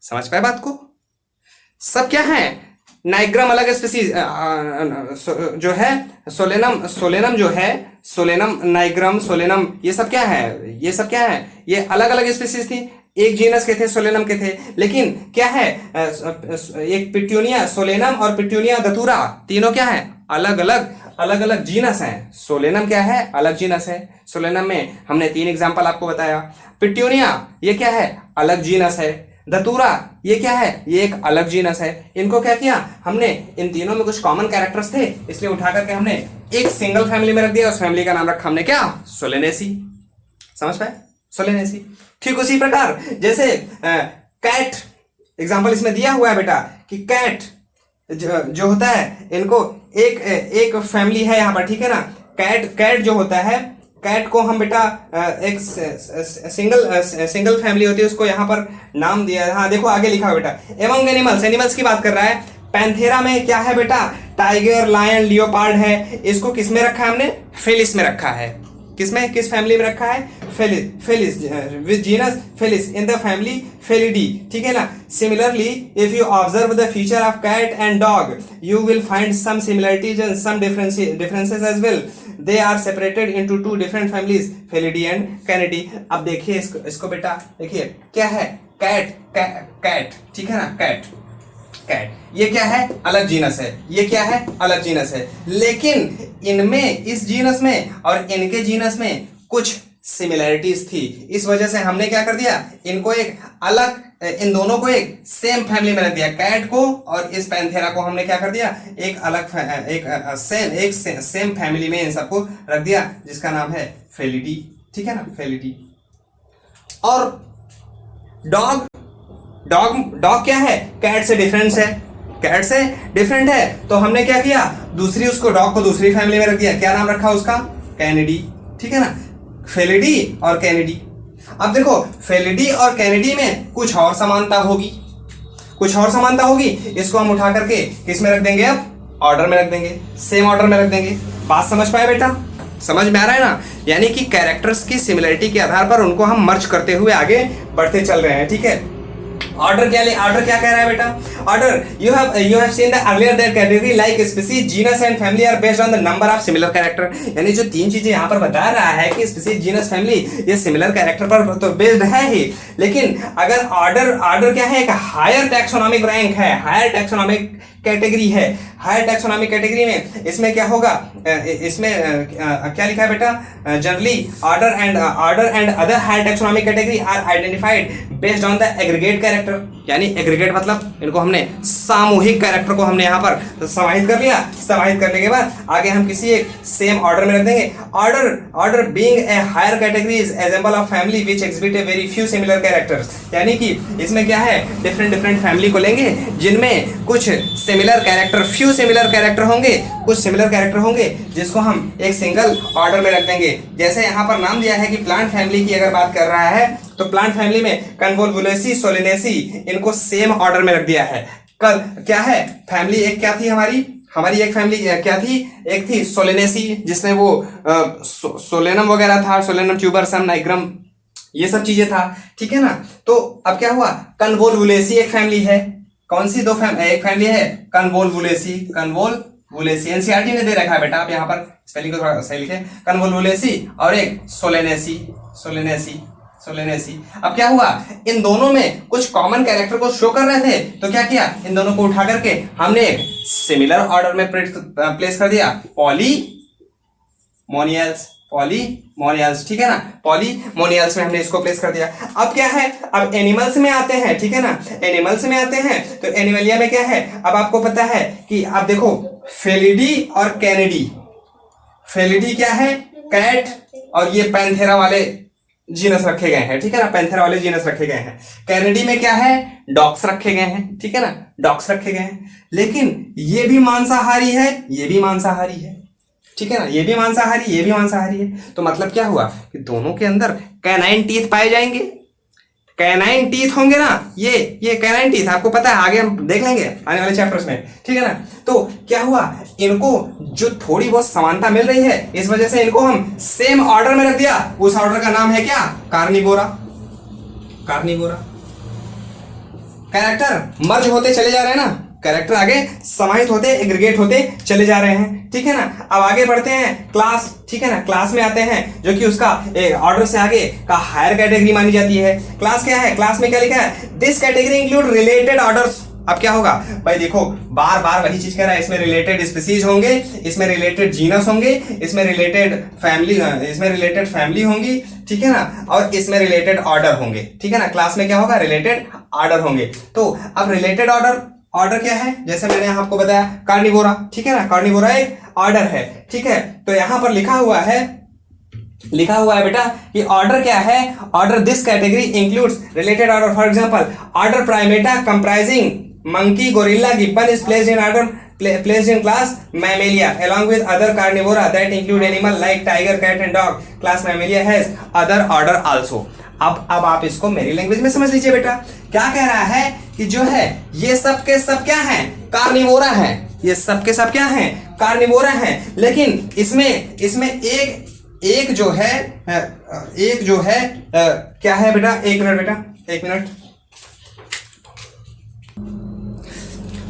समझ पाए बात को। सब क्या है, नाइग्रम अलग स्पीसीज जो है, सोलेनम जो है, सोलेनम नाइग्रम, सोलेनम, ये सब क्या है, ये अलग अलग स्पीसीज थी, एक जीनस के थे, सोलेनम के थे, लेकिन क्या है, एक पिट्यूनिया, सोलेनम और पिट्यूनिया दतूरा, तीनों क्या है, अलग अलग जीनस हैं। सोलेनम क्या है, अलग जीनस है, सोलेनम में हमने 3 एग्जांपल आपको बताया। पिट्यूनिया ये क्या है, अलग जीनस है। दतूरा ये क्या है, ये एक अलग जीनस है। इनको क्या किया हमने, इन तीनों में कुछ कॉमन कैरेक्टर्स थे, इसलिए उठा करके हमने एक सिंगल फैमिली में रख दिया, उस फैमिली का नाम रखा हमने क्या, सोलेनेसी। समझ पाए, सोलेनेसी। ठीक उसी प्रकार जैसे कैट एग्जांपल इसमें दिया हुआ है बेटा कि कैट जो होता है, इनको एक फैमिली है यहाँ पर, ठीक है ना। कैट जो होता है, कैट को हम बेटा एक सिंगल फैमिली होती है, उसको यहाँ पर नाम दिया है। हाँ देखो आगे लिखा है बेटा, एमंग एनिमल्स की बात कर रहा है। पैंथेरा में क्या है बेटा, टाइगर, लायन, लियोपार्ड है। इसको किस में रखा है हमने, फेलिस में रखा है। किस फैमिली में रखा है, Felis with genus Felis in the family Felidae, ठीक है ना। Similarly if you observe the feature of cat and dog you will find some similarities and some differences as well. They are separated into 2 different families, Felidae and Canidae. अब देखिए इसको बेटा, देखिए क्या है, कैट, ठीक है ना, कैट ये क्या है, अलग जीनस है, ये क्या है, अलग जीनस है, लेकिन इनमें, इस जीनस में और इनके जीनस में कुछ सिमिलरिटीज थी। इस वजह से हमने क्या कर दिया, इनको एक अलग, इन दोनों को एक सेम फैमिली में रख दिया। कैट को और इस पैंथेरा को हमने क्या कर दिया, एक अलग सेम फैमिली में इन सबको रख दिया, जिसका नाम है फेलिडी, ठीक है ना, फेलिडी। और डॉग क्या है, कैट से डिफरेंट है, तो हमने क्या किया, डॉग को दूसरी फैमिली में रख दिया। क्या नाम रखा उसका, कैनिडी, ठीक है ना, फेलिडी और कैनिडी। अब देखो फेलिडी और कैनिडी में कुछ और समानता होगी, इसको हम उठा करके किस में रख देंगे, अब ऑर्डर में रख देंगे, सेम ऑर्डर में रख देंगे। बात समझ पाए बेटा, समझ में आ रहा है ना। यानी कि कैरेक्टर्स की सिमिलरिटी के आधार पर उनको हम मर्ज करते हुए आगे बढ़ते चल रहे हैं, ठीक है। ऑर्डर क्या कह रहा है बेटा, order you have seen the earlier that category like species, genus and family are based on the number of similar character. यानी जो 3 चीजें यहाँ पर बता रहा है कि स्पीसीज, जीनस, फैमिली, ये सिमिलर कैरेक्टर पर तो बेस्ड है ही, लेकिन अगर ऑर्डर क्या है, एक हायर टैक्सोनॉमिक रैंक है, हायर टैक्सोनॉमिक कैटेगरी है। हायर टैक्सोनॉमिक कैटेगरी में इसमें क्या होगा, इसमें क्या लिखा है बेटा, generally order and other higher taxonomic category are identified based on the aggregate character. यानी एग्रीगेट मतलब इनको हमने सामूहिक कैरेक्टर को हमने यहाँ पर समाहित कर लिया। समाहित करने के बाद आगे हम किसी एक सेम ऑर्डर में रख देंगे। Order being a higher category is example of family which exhibit a very few similar characters. यानी कि इसमें क्या है, डिफरेंट फैमिली को लेंगे जिनमें कुछ similar character, few similar character होंगे, कुछ सिमिलर कैरेक्टर होंगे, जिसको हम एक सिंगल ऑर्डर में रख देंगे। जैसे यहाँ पर नाम दिया है कि प्लांट फैमिली की अगर बात कर रहा है, तो प्लांट फैमिली में कन्वोल्वुलेसी, सोलेनेसी, इनको सेम ऑर्डर में रख दिया है। कल क्या है, फैमिली एक क्या थी हमारी एक फैमिली क्या थी, एक थी सोलेनेसी, जिसमें वो सोलेनम वगैरह था, सोलेनम ट्यूबरसम, नाइग्रम, ये सब चीजें था, ठीक है ना। तो अब क्या हुआ, कन्वोल्वुलेसी एक फैमिली है। कौन सी एक फैमिली है, कन्वोल्वुलेसी एनसीईआरटी ने दे रखा है बेटा, आप यहाँ पर स्पेलिंग को थोड़ा सही लिखे, कन्वोल्वुलेसी, और एक सोलेनेसी। अब क्या हुआ, इन दोनों में कुछ कॉमन कैरेक्टर को शो कर रहे थे, तो क्या किया, इन दोनों को उठा करके हमने एक सिमिलर ऑर्डर में प्लेस कर दिया, पॉलीमोनियल्स, पॉलीमोनियल्स, ठीक है ना, पॉलीमोनियल्स में हमने इसको प्लेस कर दिया। अब क्या है, अब एनिमल्स में आते हैं, ठीक है ना, एनिमल्स में आते हैं तो एनिमलिया में क्या है, अब आपको पता है कि आप देखो फेलिडी और कैनिडी, फेलिडी क्या है, कैट, और ये पैंथेरा वाले जीनस रखे गए हैं, ठीक है ना, पैंथेरा वाले जीनस रखे गए हैं। कैनिडी में क्या है, डॉग्स रखे गए हैं, ठीक है ना, डॉग्स रखे गए हैं। लेकिन ये भी मांसाहारी है, ये भी मांसाहारी है, ठीक है ना, ये भी मांसाहारी, ये भी मांसाहारी है। तो मतलब क्या हुआ कि दोनों के अंदर कैनाइन टीथ पाए जाएंगे, कैनाइन टीथ होंगे ना, ये कैनाइन टीथ आपको पता है, आगे हम देख लेंगे आने वाले चैप्टर्स में, ठीक है ना। तो क्या हुआ, इनको जो थोड़ी बहुत समानता मिल रही है इस वजह से इनको हम सेम ऑर्डर में रख दिया। उस ऑर्डर का नाम है क्या, कार्निवोरा, कार्निवोरा। कैरेक्टर मर्ज होते चले जा रहे हैं ना, कैरेक्टर आगे समाहित होते एग्रीगेट होते चले जा रहे हैं, ठीक है ना। अब आगे बढ़ते हैं क्लास, ठीक है ना, क्लास में आते हैं जो कि उसका ऑर्डर से आगे का हायर कैटेगरी मानी जाती है। क्लास क्या है, क्लास में क्या लिखा है, this category include related orders. अब क्या होगा भाई, देखो बार बार वही चीज कह रहा है, इसमें रिलेटेड स्पीसीज होंगे, इसमें रिलेटेड जीनस होंगे, इसमें रिलेटेड फैमिली होंगी, ठीक है ना, और इसमें रिलेटेड ऑर्डर होंगे, ठीक है ना। क्लास में क्या होगा, रिलेटेड ऑर्डर होंगे। तो अब रिलेटेड ऑर्डर क्या है, जैसे मैंने आपको बताया कार्निवोरा, ठीक है ना, कार्निवोरा एक ऑर्डर है, ठीक है। तो यहां पर लिखा हुआ है बेटा कि ऑर्डर क्या है, order this category includes related order. For example order Primata comprising monkey, gorilla, Gibbon is placed in order placed in class Mammalia along with other carnivora that include animal like tiger, cat and dog. Class Mammalia has other order also. अब आप इसको मेरी language में समझ लीजिए बेटा, क्या कह रहा है कि जो है ये सब के सब क्या हैं, कार्निवोरा हैं, ये सब के सब क्या हैं, कार्निवोरा हैं। लेकिन इसमें एक जो है क्या है बेटा, एक मिनट।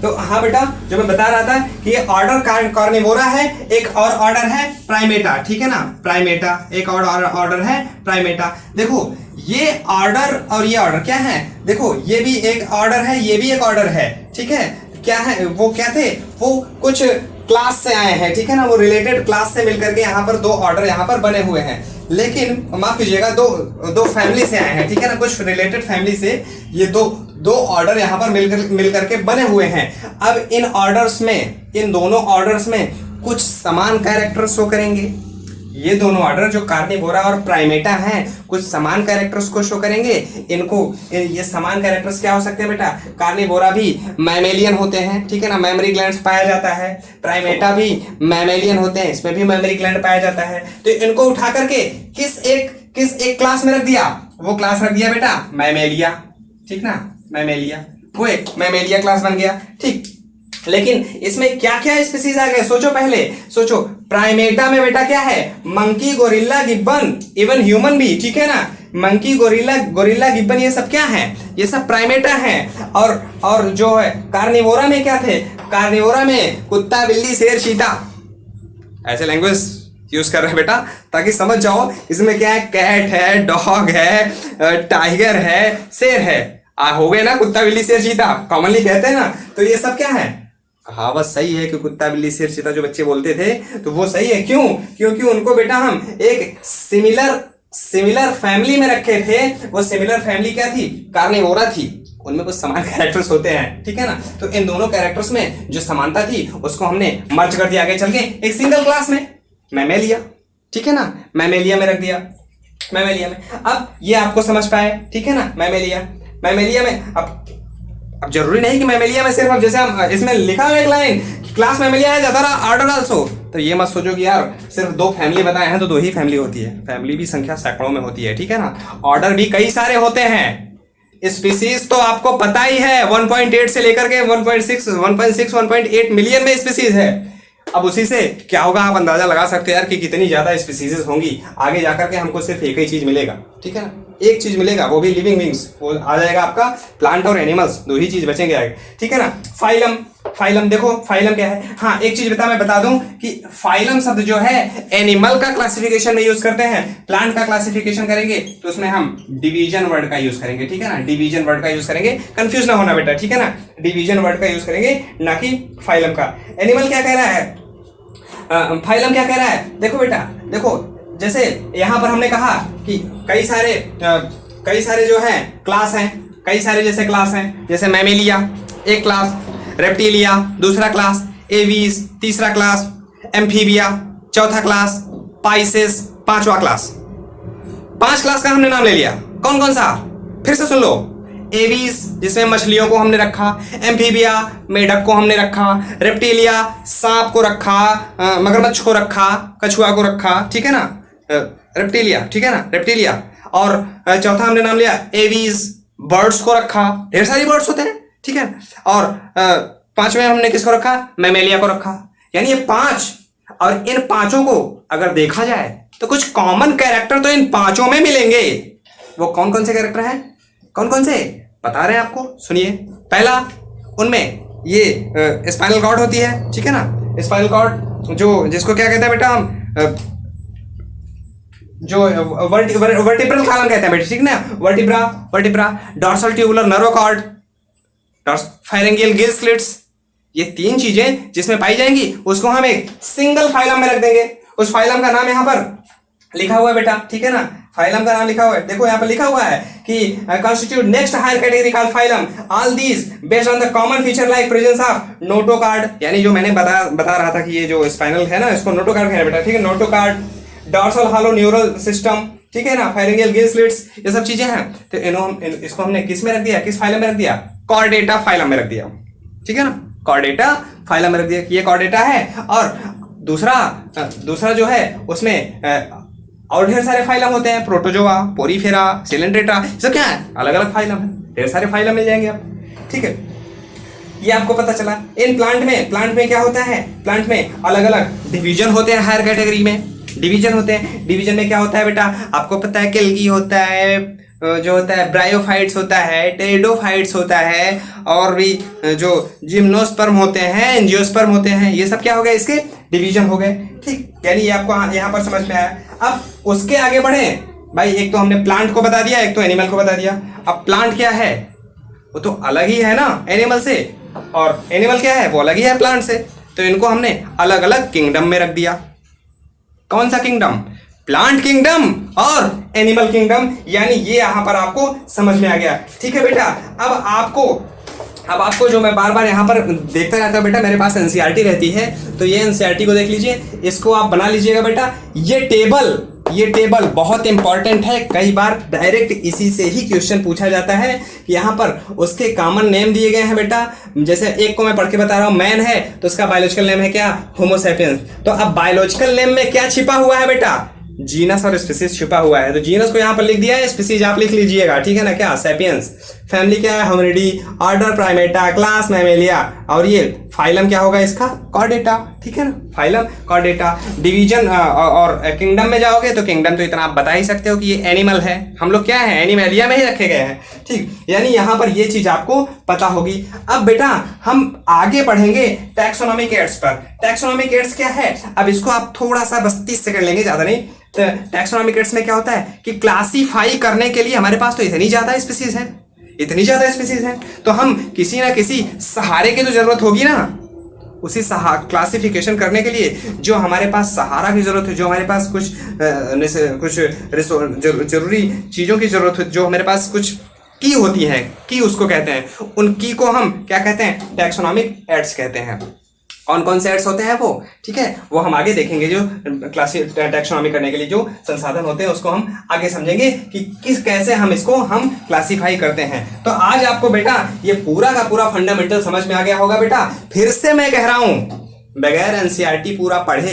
तो हाँ बेटा, जो मैं बता रहा था कि ये ऑर्डर कार्निवोरा है, एक और ऑर्डर है प्राइमेटा, ठीक है ना, प्राइमेटा, एक और ऑर्डर है प्राइमेटा। देखो ये ऑर्डर और ये ऑर्डर क्या है, देखो ये भी एक ऑर्डर है, ये भी एक ऑर्डर है, ठीक है। क्या है, वो क्या थे, वो कुछ क्लास से आए हैं, ठीक है ना, वो रिलेटेड क्लास से मिलकर के यहाँ पर दो ऑर्डर यहाँ पर बने हुए हैं। लेकिन माफ कीजिएगा, दो फैमिली से आए हैं, ठीक है ना, कुछ रिलेटेड फैमिली से ये दो ऑर्डर यहाँ पर मिलकर के बने हुए हैं। अब इन दोनों ऑर्डर्स में कुछ समान कैरेक्टर्स शो करेंगे। ये दोनों ऑर्डर जो कार्निवोरा और प्राइमेटा हैं कुछ समान कैरेक्टर्स को शो करेंगे। ये समान कैरेक्टर्स क्या हो सकते हैं बेटा, कार्निवोरा भी मैमेलियन होते हैं, ठीक है ना, मेमोरी ग्लैंड्स पाया जाता है। प्राइमेटा भी मैमेलियन होते हैं, इसमें भी मेमोरी ग्लैंड पाया जाता है। तो इनको उठा करके किस एक क्लास में रख दिया, वो क्लास रख दिया बेटा मैमेलिया, ठीक ना, मैमेलिया, वो एक मैमेलिया क्लास बन गया, ठीक। लेकिन इसमें क्या क्या स्पीसीज आ गए, सोचो। प्राइमेटा में बेटा क्या है, monkey, gorilla, Gibbon, even human भी, ठीक है ना, मंकी, गोरिल्ला, गिब्बन, ये सब क्या है, ये सब प्राइमेटा हैं। और जो है कार्निवोरा में क्या थे, कार्निवोरा में कुत्ता, बिल्ली, शेर, चीता, ऐसे लैंग्वेज यूज कर रहे हैं बेटा ताकि समझ जाओ इसमें क्या है, कैट है, डॉग है, टाइगर है, शेर है, हो गए ना, कुत्ता, बिल्ली, शेर, चीता कॉमनली कहते हैं ना। तो ये सब क्या है, कहावत सही है कि कुत्ता, बिल्ली, शेर, चीता जो बच्चे बोलते थे तो वो सही है। क्यों, क्योंकि उनको बेटा हम एक सिमिलर फैमिली में रखे थे। वो सिमिलर फैमिली क्या थी, कार्निवोरा थी, उनमें कुछ समान कैरेक्टर्स होते हैं, ठीक है ना। तो इन दोनों कैरेक्टर्स में जो समानता थी उसको हमने मर्ज कर दिया आगे चल के एक सिंगल क्लास में, मैमेलिया, ठीक है ना, मैमेलिया में रख दिया, मैमेलिया में। अब ये आपको समझ पाए, ठीक है ना, मैमेलिया में अब जरूरी नहीं कि मैमेलिया में सिर्फ, अब जैसे हम इसमें लिखा हुआ एक लाइन क्लास मैमेलिया है अदर ऑर्डर आल्सो, तो ये मत सोचो कि यार सिर्फ 2 फैमिली बताए हैं तो 2 ही फैमिली होती है, फैमिली भी संख्या सैकड़ों में होती है, ठीक है ना, ऑर्डर भी कई सारे होते हैं। स्पीसीज तो आपको पता ही है 1.8 से लेकर के 1.6, 1.8 मिलियन में स्पीसीज है। अब उसी से क्या होगा आप अंदाजा लगा सकते हैं यार कि कितनी ज्यादा स्पीसीज होंगी। आगे जाकर के हमको सिर्फ एक ही चीज मिलेगा, ठीक है ना, एक चीज मिलेगा, वो भी लिविंग बींग्स, वो आ जाएगा आपका प्लांट और एनिमल्स, 2 ही चीज बचेंगे आगे, ठीक है ना। फाइलम देखो, फाइलम क्या है, हाँ एक चीज मैं बता दूं कि फाइलम शब्द जो है एनिमल का क्लासिफिकेशन में यूज करते हैं। प्लांट का क्लासिफिकेशन करेंगे तो उसमें हम डिवीजन वर्ड का यूज करेंगे, ठीक है ना, डिवीजन वर्ड का यूज करेंगे, कंफ्यूज ना होना बेटा, ठीक है ना, डिवीजन वर्ड का यूज करेंगे ना कि फाइलम का। एनिमल क्या कह रहा है, फाइलम क्या कह रहा है, देखो बेटा देखो जैसे यहाँ पर हमने कहा कि कई सारे जो हैं क्लास हैं, कई सारे जैसे क्लास हैं, जैसे मैमेलिया एक क्लास, रेप्टिलिया दूसरा क्लास, एवीज तीसरा क्लास, एम्फीबिया चौथा क्लास, पाइसेस पांचवा क्लास। 5 क्लास का हमने नाम ले लिया। कौन कौन सा? फिर से सुन लो। एवीज जिसमें मछलियों को हमने रखा, एम्फीबिया मेढक को हमने रखा, रेप्टिलिया सांप को रखा, मगरमच्छ को रखा, कछुआ को रखा, ठीक है ना, रेप्टिलिया, ठीक है ना, रेप्टिलिया। और चौथा हमने नाम लिया एवीज, बर्ड्स को रखा, ढेर सारी बर्ड्स होते हैं, ठीक है। और 5वें हमने किसको रखा? मैमेलिया को रखा। यानी ये 5, और इन 5 को अगर देखा जाए तो कुछ कॉमन कैरेक्टर तो इन 5 में मिलेंगे। वो कौन कौन से कैरेक्टर हैं? कौन कौन से बता रहे हैं आपको, सुनिए। पहला उनमें ये स्पाइनल कॉर्ड होती है, ठीक है ना, स्पाइनल कॉर्ड जो जिसको क्या कहते हैं बेटा हम, जो वर्टिब्रल कॉलम कहते हैं बेटा, ठीक ना, vertebra, dorsal tubular nerve cord, pharyngeal gill slits, ये 3 चीजें जिसमें पाई जाएंगी उसको हम एक सिंगल फाइलम में रख देंगे। उस फाइलम का नाम यहाँ पर लिखा हुआ है बेटा, ठीक है ना, फाइलम का नाम लिखा हुआ है, देखो यहाँ पर लिखा हुआ है कि constitute next higher category called phylum, all these based on the common feature like presence of notochord, यानी जो मैंने बता रहा था कि ये जो स्पाइनल है ना इसको नोटोकार्ड है बेटा, ठीक है, notochord, dorsal hollow neural system, ठीक है ना, फायरिंगियल गिल स्लिट्स, ये सब चीजें हैं। तो इसको हमने किस में रख दिया, किस फाइलम में रख दिया? कॉर्डेटा फाइलम में रख दिया, ठीक है ना, कॉर्डेटा फाइलम में रख दिया, ये कॉर्डेटा है। और दूसरा जो है उसमें और ढेर सारे फाइलम होते हैं, प्रोटोजोआ, पोरीफेरा, सिलेंड्रेटा, सब क्या है? अलग अलग फाइलम है, ढेर सारे फाइलम मिल जाएंगे आप, ठीक है। ये आपको पता चला। इन प्लांट में क्या होता है? प्लांट में अलग अलग डिवीजन होते हैं, हायर कैटेगरी में डिवीजन होते हैं। डिवीजन में क्या होता है बेटा? आपको पता है केल्गी होता है, जो होता है ब्रायोफाइट्स होता है, टेरिडोफाइट्स होता है, और भी जो जिम्नोस्पर्म होते हैं, एंजियोस्पर्म होते हैं, ये सब क्या हो गए? इसके डिवीजन हो गए, ठीक। यानी ये आपको यहाँ पर समझ में आया। अब उसके आगे बढ़े भाई, एक तो हमने प्लांट को बता दिया, एक तो एनिमल को बता दिया। अब प्लांट क्या है? वो तो अलग ही है ना एनिमल से, और एनिमल क्या है? वो अलग ही है प्लांट से। तो इनको हमने अलग अलग किंगडम में रख दिया। कौन सा किंगडम? प्लांट किंगडम और एनिमल किंगडम। यानी ये यहां पर आपको समझ में आ गया, ठीक है बेटा। अब आपको जो मैं बार बार यहाँ पर देखता रहता हूँ बेटा, मेरे पास एनसीईआरटी रहती है, तो ये एनसीईआरटी को देख लीजिए, इसको आप बना लीजिएगा बेटा। ये टेबल बहुत इंपॉर्टेंट है, कई बार डायरेक्ट इसी से ही क्वेश्चन पूछा जाता है। यहाँ पर उसके कॉमन नेम दिए गए हैं बेटा। जैसे एक को मैं पढ़ के बता रहा हूँ, मैन है तो उसका बायोलॉजिकल नेम है क्या? Homo sapiens. तो अब बायोलॉजिकल नेम में क्या छिपा हुआ है बेटा? जीनस और स्पीसीज छिपा हुआ है। तो जीनस को यहाँ पर लिख दिया है, स्पीसीज आप लिख लीजिएगा, ठीक है ना, क्या? सैपियंस। फैमिली क्या है? Hominidae. Order Primata, class Mammalia, और ये फाइलम क्या होगा इसका? कॉर्डेटा, ठीक है ना, फाइलम कॉर्डेटा। डिवीजन और किंगडम में जाओगे तो किंगडम तो इतना आप बता ही सकते हो कि ये एनिमल है, हम लोग क्या है? एनिमेलिया में ही रखे गए हैं, ठीक। यानी यहाँ पर ये चीज आपको पता होगी। अब बेटा हम आगे बढ़ेंगे टैक्सोनॉमिक एड्स पर। टैक्सोनॉमिक एड्स क्या है? अब इसको आप थोड़ा सा बस 30 सेकंड लेंगे, ज्यादा नहीं। टैक्सोनॉमिक एड्स में क्या होता है कि क्लासीफाई करने के लिए हमारे पास तो इतनी ज्यादा स्पीसीज है, तो हम किसी ना किसी सहारे की तो जरूरत होगी ना। उसी क्लासिफिकेशन करने के लिए जो हमारे पास सहारा की जरूरत है, जो हमारे पास कुछ जरूरी चीजों की जरूरत है, जो हमारे पास कुछ की होती है, की उसको कहते हैं, उन की को हम क्या कहते हैं? टैक्सोनॉमिक एड्स कहते हैं। कौन कौन से एड्स होते हैं वो, ठीक है, वो हम आगे देखेंगे। जो टैक्सोनॉमी करने के लिए जो संसाधन होते हैं उसको हम आगे समझेंगे कि कैसे हम इसको हम क्लासीफाई करते हैं। तो आज आपको बेटा ये पूरा का पूरा फंडामेंटल समझ में आ गया होगा बेटा। फिर से मैं कह रहा हूं, बगैर एनसीईआरटी पूरा पढ़े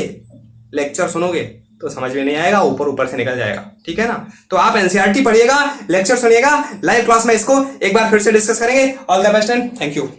लेक्चर सुनोगे तो समझ में नहीं आएगा, ऊपर से निकल जाएगा, ठीक है ना। तो आप एनसीईआरटी पढ़िएगा, लेक्चर सुनिएगा, लाइव क्लास में इसको एक बार फिर से डिस्कस करेंगे। All the best and thank you.